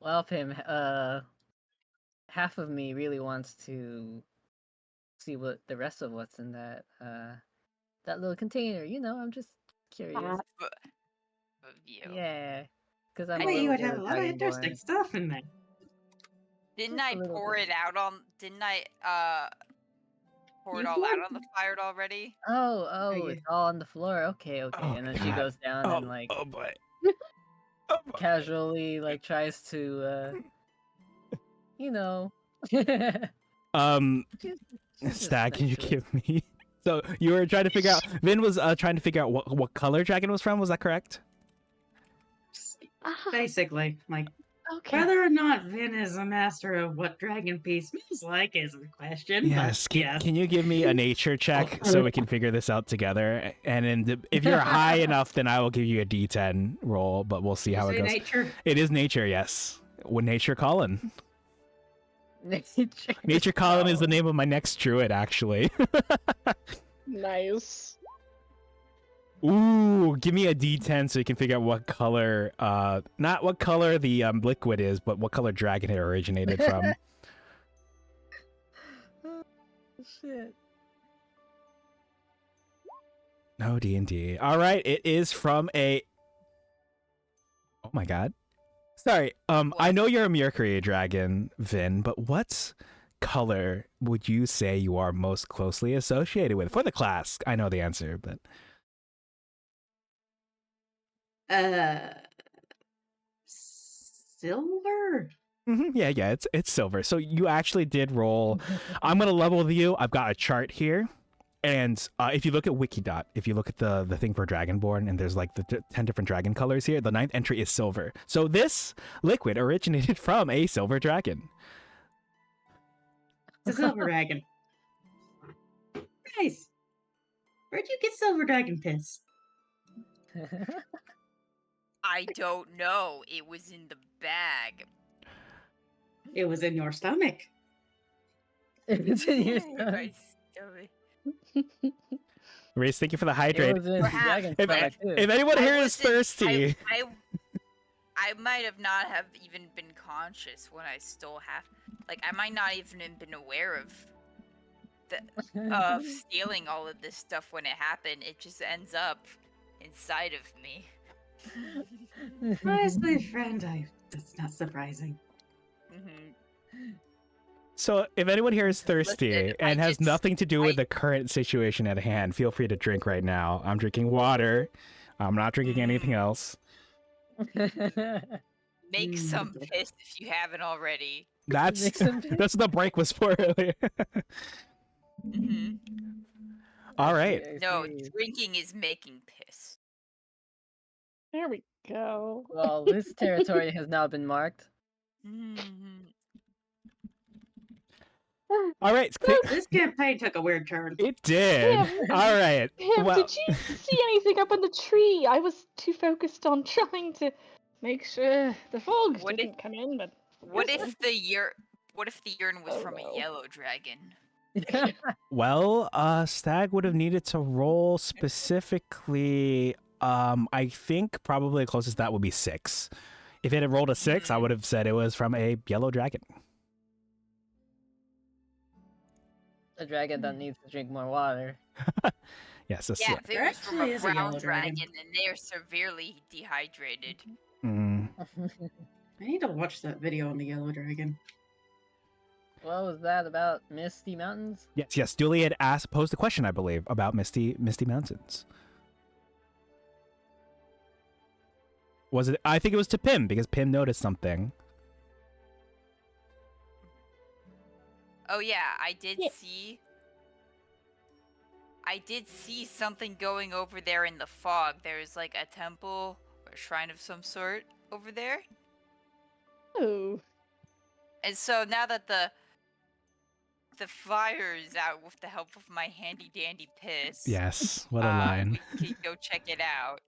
Well, Pim, half of me really wants to see what the rest of what's in that little container. I'm just curious. Of you. Yeah, because I'm a I Wait, little you would bit have a of lot of interesting dragonborn. stuff in there. Didn't Just I a little pour bit. it out on? Didn't I pour it You all poured- out on the fire already? Oh, yeah. it's all on the floor. Okay. Oh, And then she God. goes down and like oh boy. casually like tries to you know. She's just Stag, can you sensuous. give me? So you were trying to figure out. Vin was trying to figure out what color dragon was from. Was that correct? Basically, like Okay. whether or not Vin is a master of what dragon pea smells like is a question. Yes. But yes. Can you give me a nature check so we can figure this out together? And then if you're high enough, then I will give you a D10 roll. But we'll see You how it say goes. nature. It is nature, yes. With nature calling. Nature. Nature calling is the name of my next druid, actually. Nice. Ooh, give me a D10 so you can figure out what color, not what color the liquid is, but what color dragon it originated from. Oh, shit. No D&D. All right, it is from a. Oh my god. Sorry. I know you're a Mercury dragon, Vin, but what color would you say you are most closely associated with for the class? I know the answer, but Silver. yeah, it's silver. So you actually did roll. I'm gonna level with you. I've got a chart here. And if you look at Wikidot, if you look at the thing for Dragonborn, and there's like the 10 different dragon colors here, the 9th entry is silver. So this liquid originated from a silver dragon. It's a silver dragon. Nice. Where'd you get silver dragon piss? I don't know. It was in the bag. It was in your stomach. It's in your My stomach. stomach. Race, thank you for the It hydrate. was in Perhaps, dragon If, stomach too. if anyone I here is wasn't- thirsty, I might have not have even been conscious when I stole half. Like I might not even have been aware of stealing all of this stuff when it happened. It just ends up inside of me. Honestly, friend, that's not surprising. so if anyone here is thirsty Listen, and I has just- nothing to do with I- the current situation at hand, feel free to drink right now. I'm drinking water. I'm not drinking anything else. Make some piss if you haven't already. That's Make some that's what the break was for earlier. All right. No, drinking is making piss. There we go. Well, this territory has now been marked. All right. This campaign took a weird turn. It did. Yeah. All right. Pam, Well, did you see anything up in the tree? I was too focused on trying to make sure the fog What didn't come in, but What Yes, if the urine was Oh, from no. a yellow dragon? well, Stag would have needed to roll specifically. I think probably the closest that would be 6. If it had rolled a 6, I would have said it was from a yellow dragon. A dragon that needs to drink more water. Yes. That's Yeah, if it was from actually a is a brown yellow dragon, dragon. then they are severely dehydrated. Mm. I need to watch that video on the yellow dragon. What was that about Misty Mountains? Yes. Dooley had posed a question, I believe, about Misty Mountains. Was it? I think it was to Pim because Pim noticed something. Oh yeah, I did Yeah. see I did see something going over there in the fog. There's like a temple or a shrine of some sort over there. Oh. And so now that the fire is out with the help of my handy dandy piss, Yes, what a line. we can go check it out.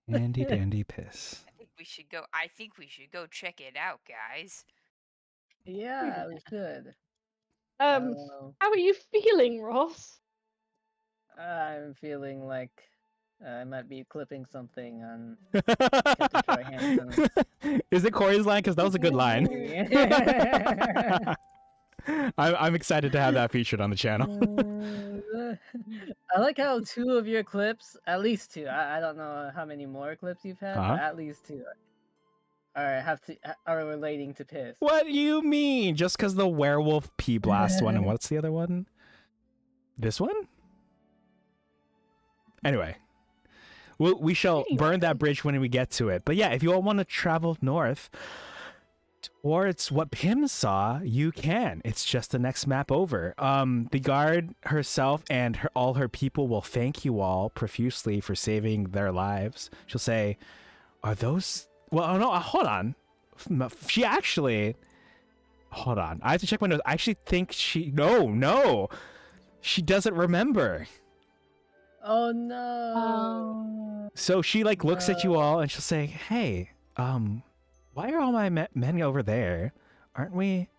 Handy dandy piss. I think we should go. I think we should go check it out, guys. Yeah, we should. How are you feeling, Ross? I'm feeling like I might be clipping something on Captain Troy Hansen. Is it Corey's line? Because that was a good line. I'm excited to have that featured on the channel. I like how 2 of your clips, at least 2, I don't know how many more clips you've had, but at least 2 are relating to piss. What do you mean? Just because the werewolf pee blast one, and what's the other one? This one? Anyway, we shall burn that bridge when we get to it. But yeah, if you all want to travel north towards what Pim saw, you can. It's just the next map over. The guard herself and all her people will thank you all profusely for saving their lives. She'll say, "Are those?" Well, no, hold on. She actually. Hold on. I have to check my notes. I actually think she. No. She doesn't remember. Oh no. So she like looks at you all and she'll say, "Hey, why are all my men over there? Aren't we?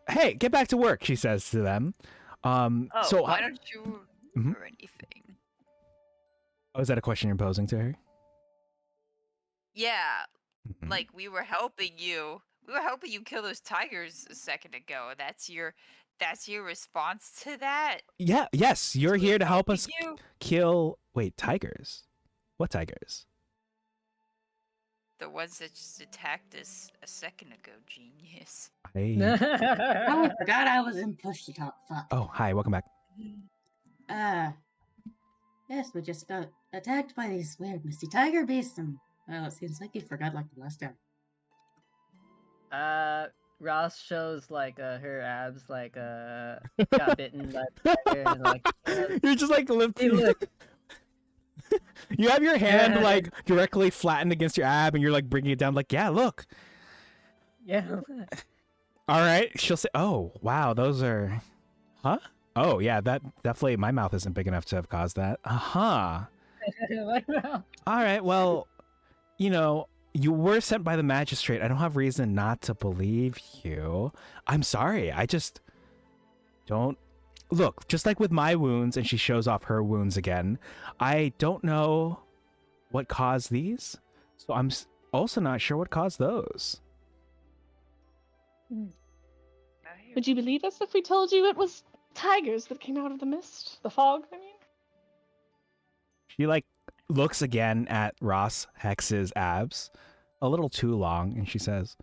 Hey, get back to work," she says to them. So why don't you do anything? Oh, is that a question you're posing to her? Yeah, like we were helping you. We were helping you kill those tigers a second ago. That's your response to that? Yeah, yes, you're here to help us You? kill. Wait, tigers? What tigers? The ones that just attacked us a second ago, genius. Oh, I forgot I was in push to talk. Fuck. Oh, hi, welcome back. Yes, we just got attacked by these weird misty tiger beasts, and well, it seems like you forgot like the last time. Ross shows like her abs like got bitten by the tiger and like You're just like lifting. look. You have your hand like directly flattened against your ab, and you're like bringing it down. Like, yeah, look. Yeah. All right. She'll say, "Oh, wow, those are, huh? Oh, yeah, that definitely. My mouth isn't big enough to have caused that. All right. Well, you know, you were sent by the magistrate. I don't have reason not to believe you. I'm sorry. I just don't. Look, just like with my wounds," and she shows off her wounds again, "I don't know what caused these, so I'm also not sure what caused those." Would you believe us if we told you it was tigers that came out of the mist? The fog, I mean? She like looks again at Ross Hex's abs, a little too long, and she says,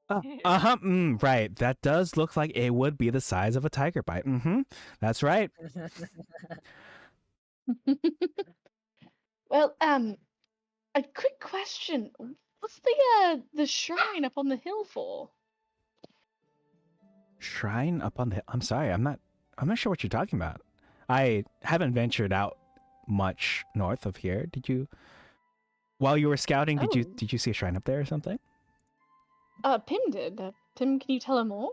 right. That does look like it would be the size of a tiger bite. That's right." Well, a quick question. What's the shrine up on the hill for? Shrine up on the hill. I'm sorry, I'm not sure what you're talking about. I haven't ventured out much north of here. Did you? While you were scouting, did you see a shrine up there or something? Pim did. Tim, can you tell her more?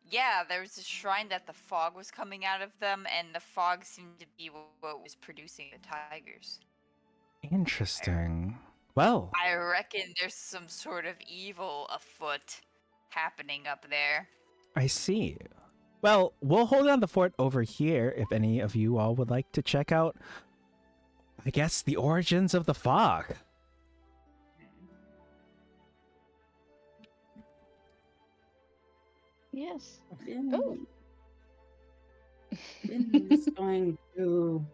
Yeah, there was a shrine that the fog was coming out of them, and the fog seemed to be what was producing the tigers. Interesting. Well, I reckon there's some sort of evil afoot happening up there. I see. Well, we'll hold on the fort over here if any of you all would like to check out, I guess, the origins of the fog. Yes. Oh. Is going to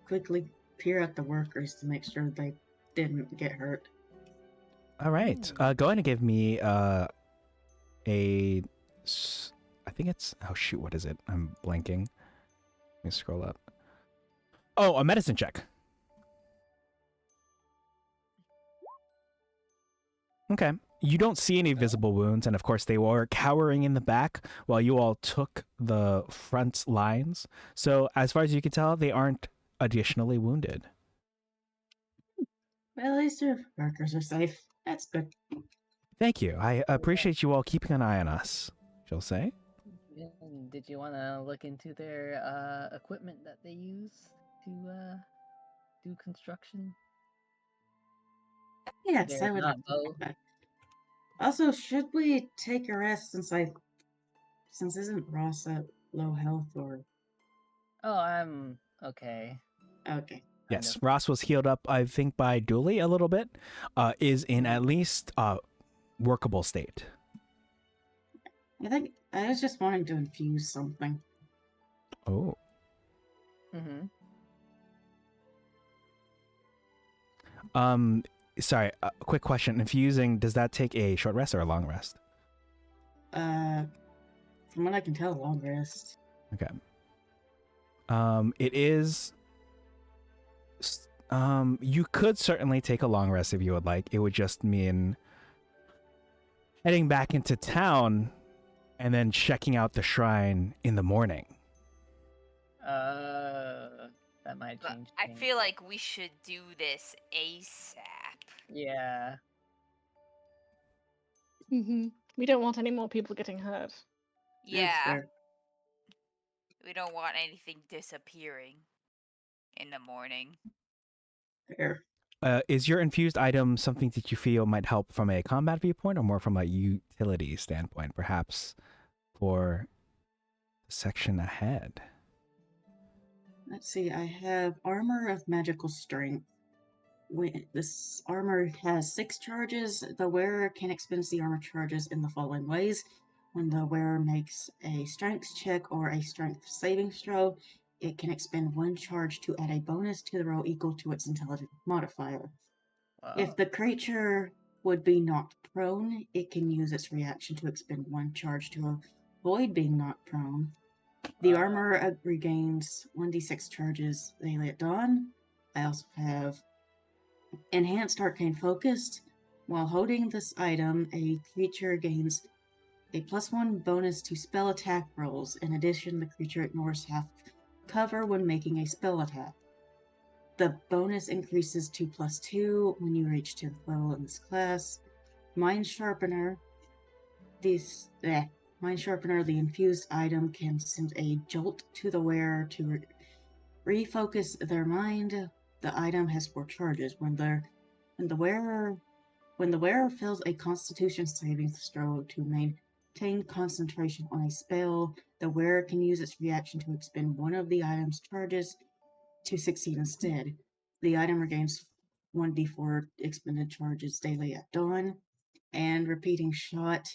quickly peer at the workers to make sure they didn't get hurt. All right. Go ahead and give me I think it's, oh shoot, what is it? I'm blanking. Let me scroll up. Oh, a medicine check. Okay. you don't see any visible wounds, and of course they were cowering in the back while you all took the front lines. So as far as you can tell, they aren't additionally wounded. Well, at least their workers are safe. That's good. Thank you. I appreciate you all keeping an eye on us, she'll say. And did you want to look into their equipment that they use to do construction? Yes, They're I would not like to bow. know that. Also, should we take a rest since isn't Ross at low health or Oh, I'm okay. okay? Kind Yes, of. Ross was healed up, I think, by Dooley a little bit. Is in at least workable state. I think I was just wanting to infuse something. Oh. Mm-hmm. Sorry, quick question. Infusing, does that take a short rest or a long rest? From what I can tell, long rest. Okay. It is. You could certainly take a long rest if you would like. It would just mean heading back into town and then checking out the shrine in the morning. That might But change I things. feel like we should do this ASAP. Yeah. We don't want any more people getting hurt. That's Yeah, fair. we don't want anything disappearing in the morning. Fair. Is your infused item something that you feel might help from a combat viewpoint or more from a utility standpoint, perhaps for the section ahead? Let's see. I have armor of magical strength. This armor has 6 charges. The wearer can expend the armor charges in the following ways. When the wearer makes a strength check or a strength saving throw, it can expend 1 charge to add a bonus to the roll equal to its intelligence modifier. Wow. If the creature would be knocked prone, it can use its reaction to expend 1 charge to avoid being knocked prone. The armor regains 1d6 charges daily at dawn. I also have Enhanced Arcane Focus. While holding this item, a creature gains a +1 bonus to spell attack rolls. In addition, the creature ignores half cover when making a spell attack. The bonus increases to +2 when you reach 10th level in this class. Mind Sharpener. Mind Sharpener, the infused item, can send a jolt to the wearer to refocus their mind. The item has 4 charges. When the wearer fails a Constitution saving throw to maintain concentration on a spell, the wearer can use its reaction to expend one of the item's charges to succeed instead. The item regains 1d4 expended charges daily at dawn. And Repeating Shot,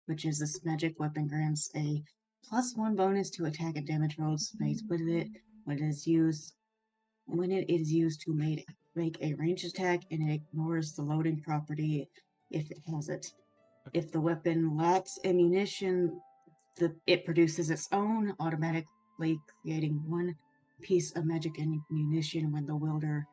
which is this magic weapon, grants a +1 bonus to attack and damage rolls made with it when it is used to make a ranged attack, and it ignores the loading property if it has it. If the weapon lacks ammunition, it produces its own, automatically creating 1 piece of magic ammunition when the wielder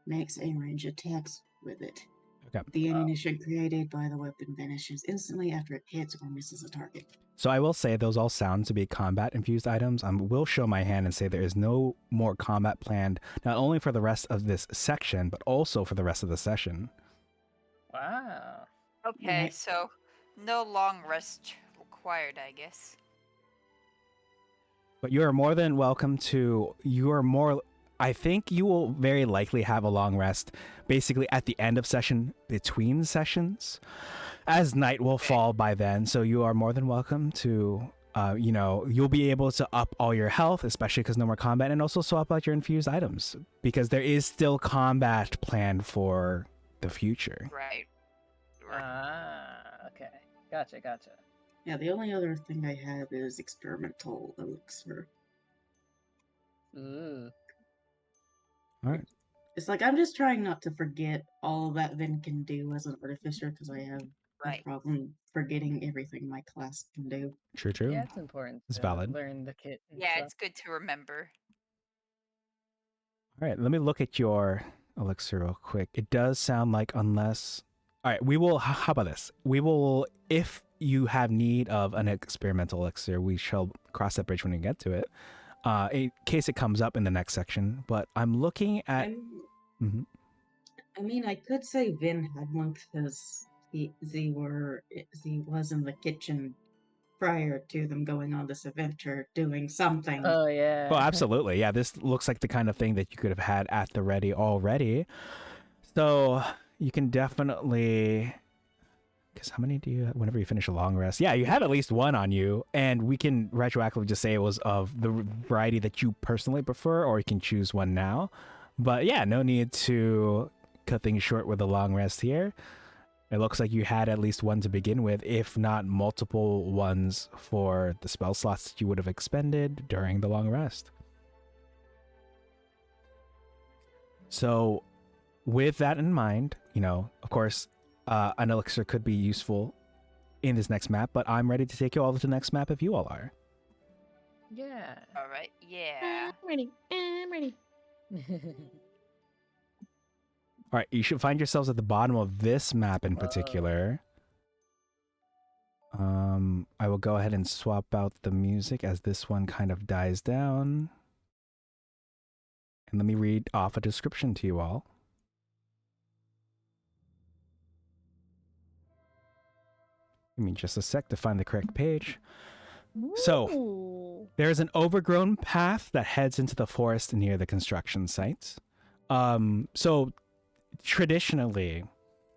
makes a ranged attacks with it. Okay. The ammunition created by the weapon vanishes instantly after it hits or misses a target. So I will say those all sound to be combat infused items. I will show my hand and say there is no more combat planned, not only for the rest of this section, but also for the rest of the session. Wow. Okay, Right. so no long rest required, I guess. But you are more than welcome to, I think you will very likely have a long rest basically at the end of session, between sessions, as night will fall by then. So you are more than welcome to, you'll be able to up all your health, especially because no more combat, and also swap out your infused items because there is still combat planned for the future. Right. Okay. Gotcha. Yeah, the only other thing I have is experimental elixir. Ooh. All right. It's like I'm just trying not to forget all that Vin can do as an artificer because I have Right. a problem forgetting everything my class can do. True. Yeah, it's important It's to valid. learn the kit and Yeah, stuff. it's good to remember. All right, let me look at your elixir real quick. It does sound like unless All right, we will. How about this? We will, if you have need of an experimental elixir, we shall cross that bridge when we get to it. In case it comes up in the next section. But I'm looking at. Mhm. I mean, I could say Vin had one because he was in the kitchen prior to them going on this adventure doing something. Oh yeah. Oh, absolutely. Yeah, this looks like the kind of thing that you could have had at the ready already. So you can definitely. Because how many do you have whenever you finish a long rest? Yeah, you have at least one on you, and we can retroactively just say it was of the variety that you personally prefer, or you can choose one now. But yeah, no need to cut things short with a long rest here. It looks like you had at least one to begin with, if not multiple ones for the spell slots that you would have expended during the long rest. So with that in mind, of course, an elixir could be useful in this next map, but I'm ready to take you all to the next map if you all are. Yeah. All right. Yeah. I'm ready. I'm ready. All right, you should find yourselves at the bottom of this map in particular. I will go ahead and swap out the music as this one kind of dies down. And let me read off a description to you all. Give me just a sec to find the correct page. So, Ooh. there is an overgrown path that heads into the forest near the construction site. So traditionally,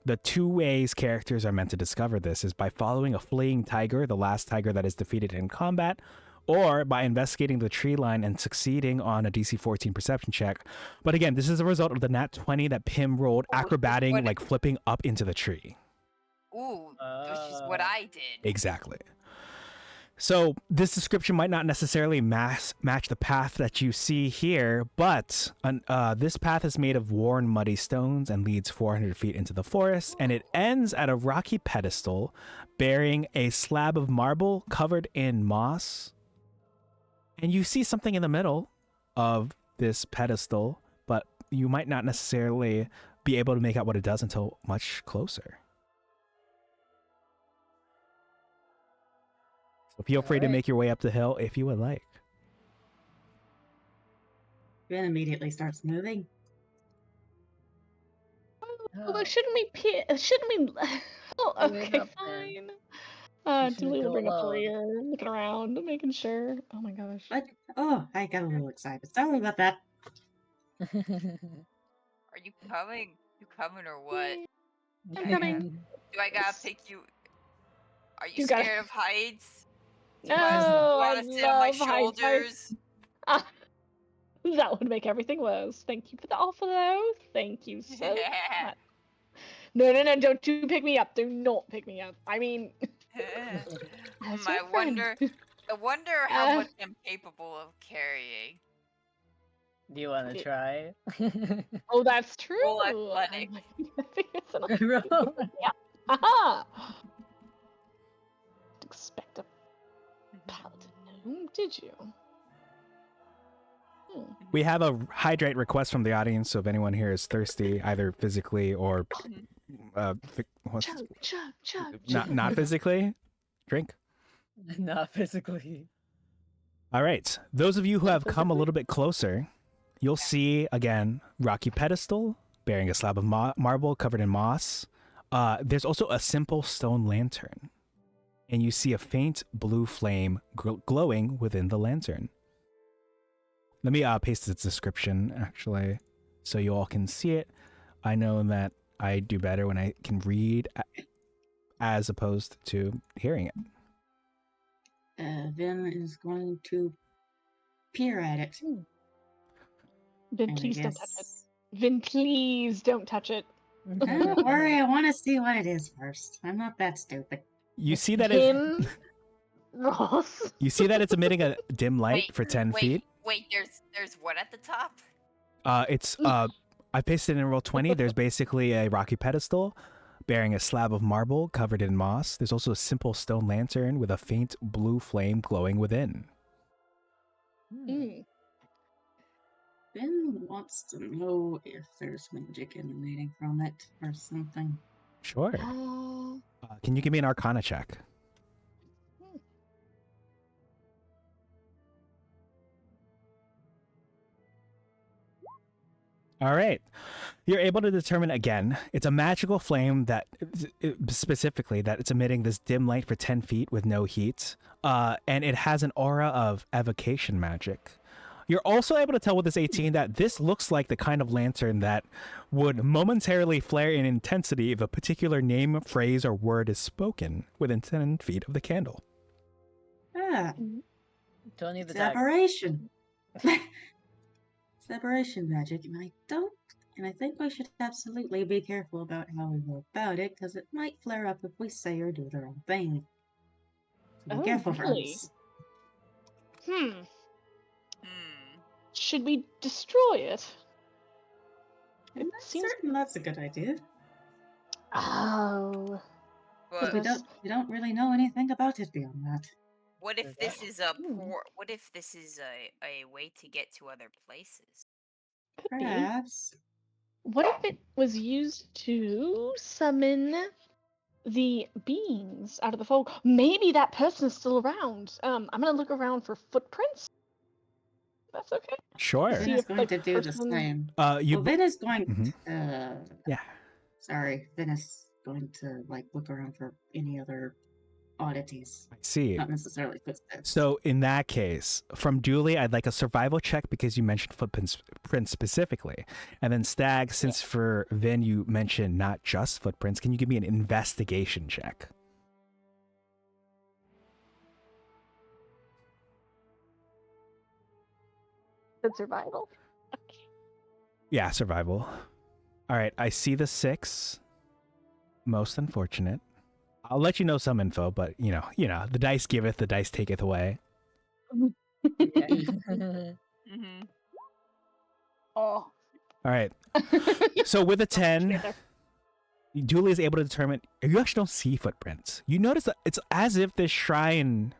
the two ways characters are meant to discover this is by following a fleeing tiger, the last tiger that is defeated in combat, or by investigating the tree line and succeeding on a DC 14 perception check. But again, this is a result of the nat 20 that Pim rolled, acrobating, like flipping up into the tree. Ooh, which is what I did. Exactly. So this description might not necessarily match the path that you see here, but this path is made of worn, muddy stones and leads 400 feet into the forest, and it ends at a rocky pedestal bearing a slab of marble covered in moss. And you see something in the middle of this pedestal, but you might not necessarily be able to make out what it does until much closer. So feel free to make your way up the hill if you would like. Vin immediately starts moving. Oh, shouldn't we? Oh, Wait okay, up, fine. You should Dooley will go bring up the alone. rear, looking around, making sure. Oh my gosh. But oh, I got a little excited. Sorry about that. Are you coming? You coming or what? I'm coming. Do I gotta pick you? Are you You gotta- scared of heights? Do No, you I wanna sit on my love high shoulders? That would make everything worse. Thank you for the offer, though. Thank you so much. No, don't you pick me up. Do not pick me up. I mean, as your friend. I wonder how much I'm capable of carrying. Do you want to try? Oh, that's true. Roll athletics. Roll. Yeah. Aha! Expect a paladin, did you? We have a hydrate request from the audience, so if anyone here is thirsty, either physically or not physically, drink. Not physically. All right. Those of you who have come a little bit closer, you'll see, again, rocky pedestal bearing a slab of marble covered in moss. There's also a simple stone lantern, and you see a faint blue flame glowing within the lantern. Let me paste its description, actually, so you all can see it. I know that I do better when I can read as opposed to hearing it. Vin is going to peer at it. Vin, please don't touch it. Vin, please don't touch it. Don't worry, I want to see what it is first. I'm not that stupid. You see that Ross. You see that it's emitting a dim light for 10 feet. Wait, there's what at the top? It's I pasted in roll 20. There's basically a rocky pedestal bearing a slab of marble covered in moss. There's also a simple stone lantern with a faint blue flame glowing within. Vin wants to know if there's magic emanating from it or something. Sure. Can you give me an Arcana check? All right. You're able to determine again, it's a magical flame that specifically that it's emitting this dim light for 10 feet with no heat. And it has an aura of evocation magic. You're also able to tell with this 18 that this looks like the kind of lantern that would momentarily flare in intensity if a particular name, phrase, or word is spoken within 10 feet of the candle. Ah, Tony the it's dagger. aberration. It's aberration magic, and I think we should absolutely be careful about how we go about it, because it might flare up if we say or do the wrong thing. So be careful, really? friends. Hmm. Should we destroy it? I'm not seems- certain that's a good idea. Oh. But We don't really know anything about it beyond that. what if this is a Hmm. what if this is a way to get to other places? Could be. Perhaps. What if it was used to summon the beings out of the fog? Maybe that person is still around. I'm gonna look around for footprints. That's okay. Sure. See Vin is if going the to do the person- same. You Vin is going Mhm. Yeah. Sorry, Vin is going to look around for any other oddities. I see. Not necessarily footsteps. So in that case, from Dooley, I'd like a survival check because you mentioned footprints specifically. And then Stag, since for Vin you mentioned not just footprints, can you give me an investigation check? Good survival. Yeah, survival. All right, I see the 6. Most unfortunate. I'll let you know some info, but you know, the dice giveth, the dice taketh away. Yeah. Mm-hmm. Oh. All right. So with a 10, Dooley is able to determine you actually don't see footprints. You notice that it's as if this shrine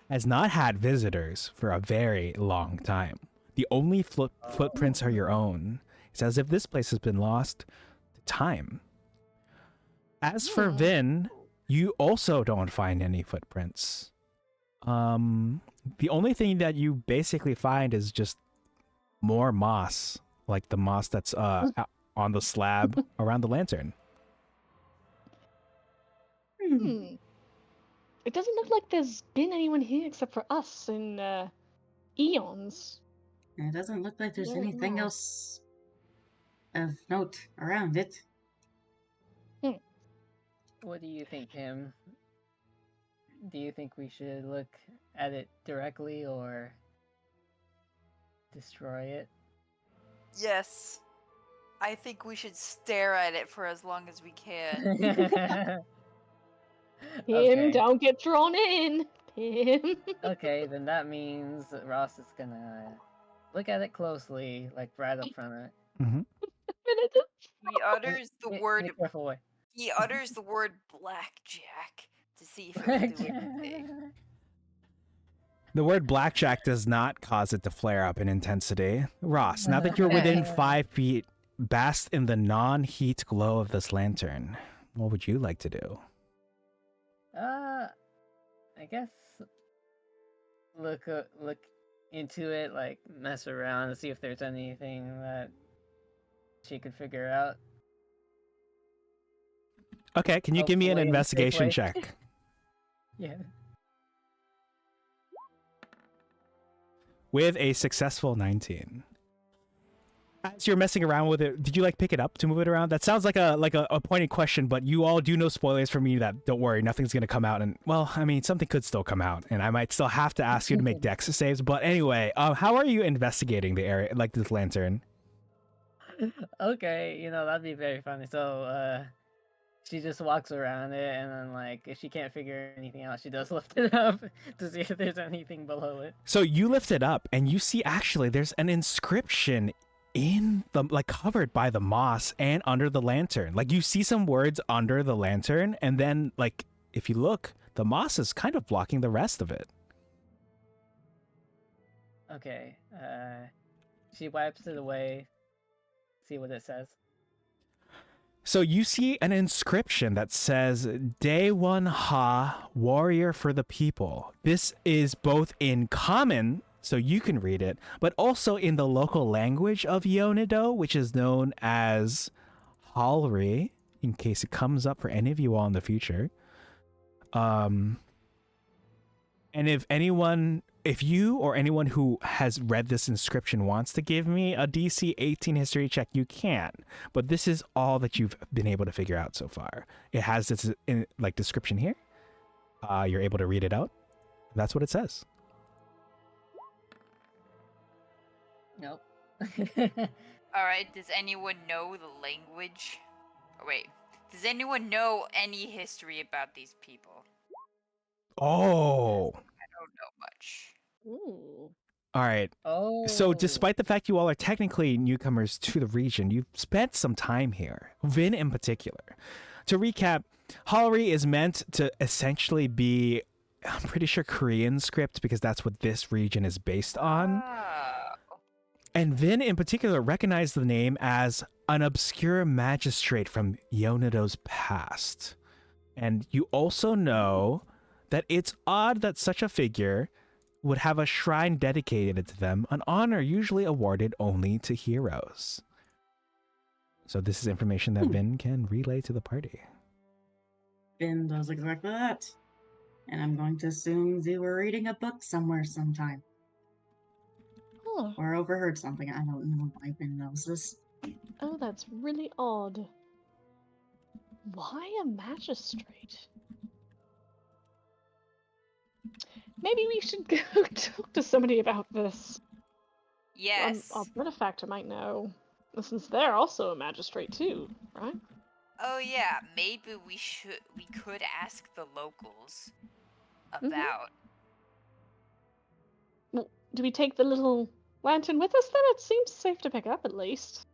has not had visitors for a very long time. The only footprints are your own. It's as if this place has been lost to time. As for Vin, you also don't find any footprints. The only thing that you basically find is just more moss, like the moss that's on the slab around the lantern. It doesn't look like there's been anyone here except for us in eons. It doesn't look like there's Yeah, anything no. else of note around it. What do you think, Tim? Do you think we should look at it directly or destroy it? Yes. I think we should stare at it for as long as we can. Tim, Okay. don't get drawn in. Tim. Okay, then that means that Ross is gonna look at it closely, like right up front of it. Mm-hmm. He utters the In a word. careful way. He utters the word blackjack to see if it will do anything. The word blackjack does not cause it to flare up in intensity. Ross, now that you're within 5 feet, bask in the non-heat glow of this lantern, what would you like to do? I guess look into it, like mess around and see if there's anything that she could figure out. Okay, can you give me an Hopefully in a safe investigation way. check? Yeah. With a successful 19. As you're messing around with it, did you pick it up to move it around? That sounds like a pointed question, but you all do know spoilers for me that don't worry, nothing's gonna come out. And well, I mean, something could still come out, and I might still have to ask you to make dex saves. But anyway, how are you investigating the area, like this lantern? Okay, that'd be very funny. So, she just walks around it, and then, if she can't figure anything out, she does lift it up to see if there's anything below it. So you lift it up, and you see actually there's an inscription in the covered by the moss and under the lantern. You see some words under the lantern, and then if you look, the moss is kind of blocking the rest of it. Okay, she wipes it away, see what it says. So you see an inscription that says Day One Ha, warrior for the people. This is both in common, so you can read it, but also in the local language of Yonido, which is known as Halri, in case it comes up for any of you all in the future. And if you or anyone who has read this inscription wants to give me a DC 18 history check, you can. But this is all that you've been able to figure out so far. It has this description here. You're able to read it out. That's what it says. Nope. All right. Does anyone know the language? Oh, wait. Does anyone know any history about these people? Oh. I don't know much. Ooh. All right. Oh. So despite the fact you all are technically newcomers to the region, you've spent some time here, Vin in particular. To recap, Halri is meant to essentially be, I'm pretty sure, Korean script, because that's what this region is based on. Oh. And Vin in particular recognized the name as an obscure magistrate from Yonido's past. And you also know that it's odd that such a figure would have a shrine dedicated to them, an honor usually awarded only to heroes. So this is information that Vin can relay to the party. Finn does exactly that. And I'm going to assume they were reading a book somewhere sometime. Oh. Or overheard something. I don't know why Finn knows this. Oh, that's really odd. Why a magistrate? Maybe we should go talk to somebody about this. Yes. Our benefactor might know, since they're also a magistrate too, right? Oh yeah, maybe we could ask the locals about. Well, do we take the little lantern with us then? It seems safe to pick up at least.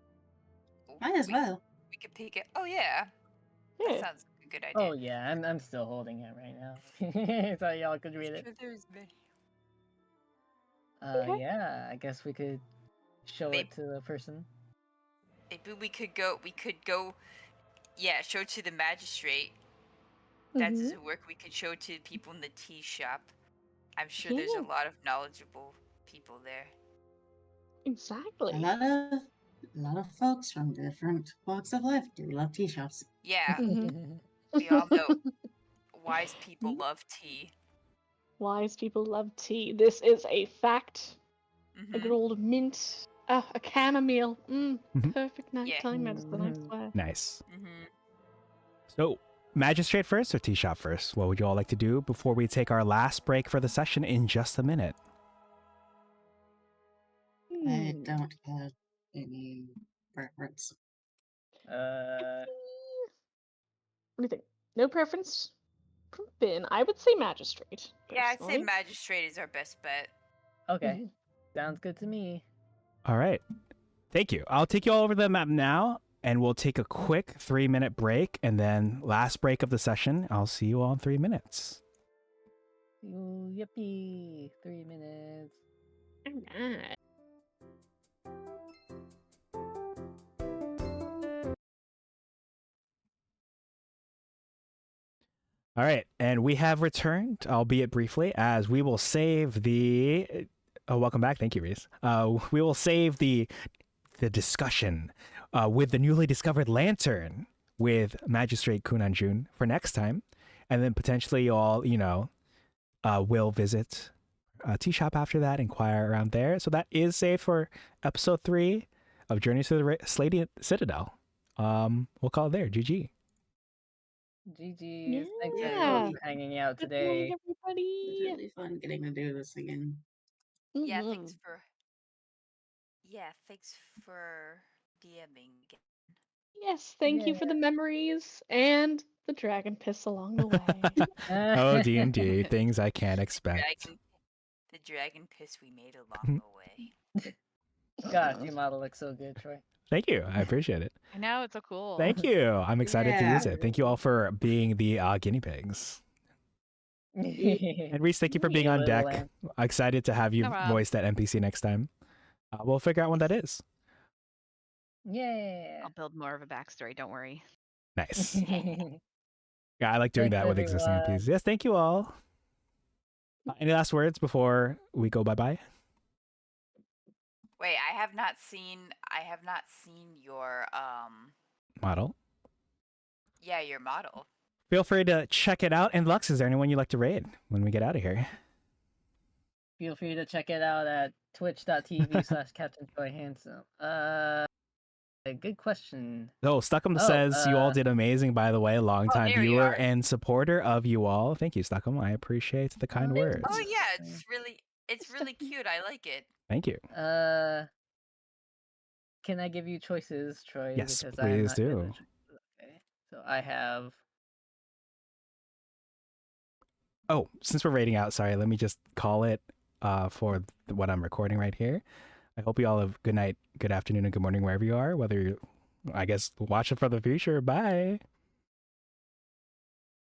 Might as well. We could pick it. Oh yeah. Yeah. That sounds like a good idea. Oh yeah, I'm still holding it right now. So y'all could read it. Sure there's many. Okay. Yeah, I guess we could show Maybe- it to the person. Maybe we could go. Yeah, show to the magistrate. That doesn't work. We could show to people in the tea shop. I'm sure there's a Yeah. lot of knowledgeable people there. Exactly. A lot of folks from different walks of life do love tea shops. Yeah, Mhm. we all know wise people love tea. Wise people love tea. This is a fact. A Mhm. good old mint. A chamomile. Mhm. Perfect nighttime medicine, I Mhm. swear. Nice. Mhm. So, magistrate first or tea shop first? What would you all like to do before we take our last break for the session in just a minute? I Hmm. don't have any preference. Uh, What do you think? No preference from Finn. I would say magistrate. Yeah, I'd say personally. magistrate is our best bet. okay, Mhm. sounds good to me. All right. Thank you. I'll take you all over the map now, and we'll take a quick 3-minute break, and then last break of the session. I'll see you all in 3 minutes. Ooh, yippee! 3 minutes. Alright. All right, and we have returned, albeit briefly, as we will save the. Oh, welcome back. Thank you, Reese. We will save the discussion with the newly discovered lantern with Magistrate Kunanjun for next time, and then potentially you all, will visit a tea shop after that, inquire around there. So that is saved for episode 3 of Journeys to the Sleigh-diant Citadel. We'll call it there. GG. GG's. Thanks Yeah. everyone for hanging out Good night, today. It's everybody. really fun getting to do this again. Yeah, Mhm. thanks for DMing again. Yes, thank you for the memories and the dragon piss along the way. Oh, D&D, things I can't expect. The dragon piss we made along the way. Gosh, your model looks so good, Troy. Thank you. I appreciate it. I know, it's so cool. Thank you. I'm excited to Yeah. use it. Thank you all for being the guinea pigs. And Reese, thank you for being You on little deck. lamb. Excited to have you No problem. voice that NPC next time. We'll figure out when that is. Yeah. I'll build more of a backstory. Don't worry. Nice. Thanks, Yeah, I like doing that with existing everyone. NPCs. Yes, thank you all. Any last words before we go bye-bye? Wait, I have not seen your Model. yeah, your model. Feel free to check it out. And Lux, is there anyone you'd like to raid when we get out of here? Feel free to check it out at twitch.tv/CaptainJoyHandsome. Good question. Oh, Stuckham Oh, says you all did amazing, by the way. Longtime there you viewer are. and supporter of you all. Thank you, Stuckham. I appreciate the kind words. Oh yeah, it's really cute. I like it. Thank you. Can I give you choices, Troy? Yes, Because I am please not good do. at choices. Okay. So I have. Oh, since we're rating out, sorry, let me just call it for what I'm recording right here. I hope you all have good night, good afternoon, and good morning wherever you are, whether you're, I guess, watching for the future. Bye.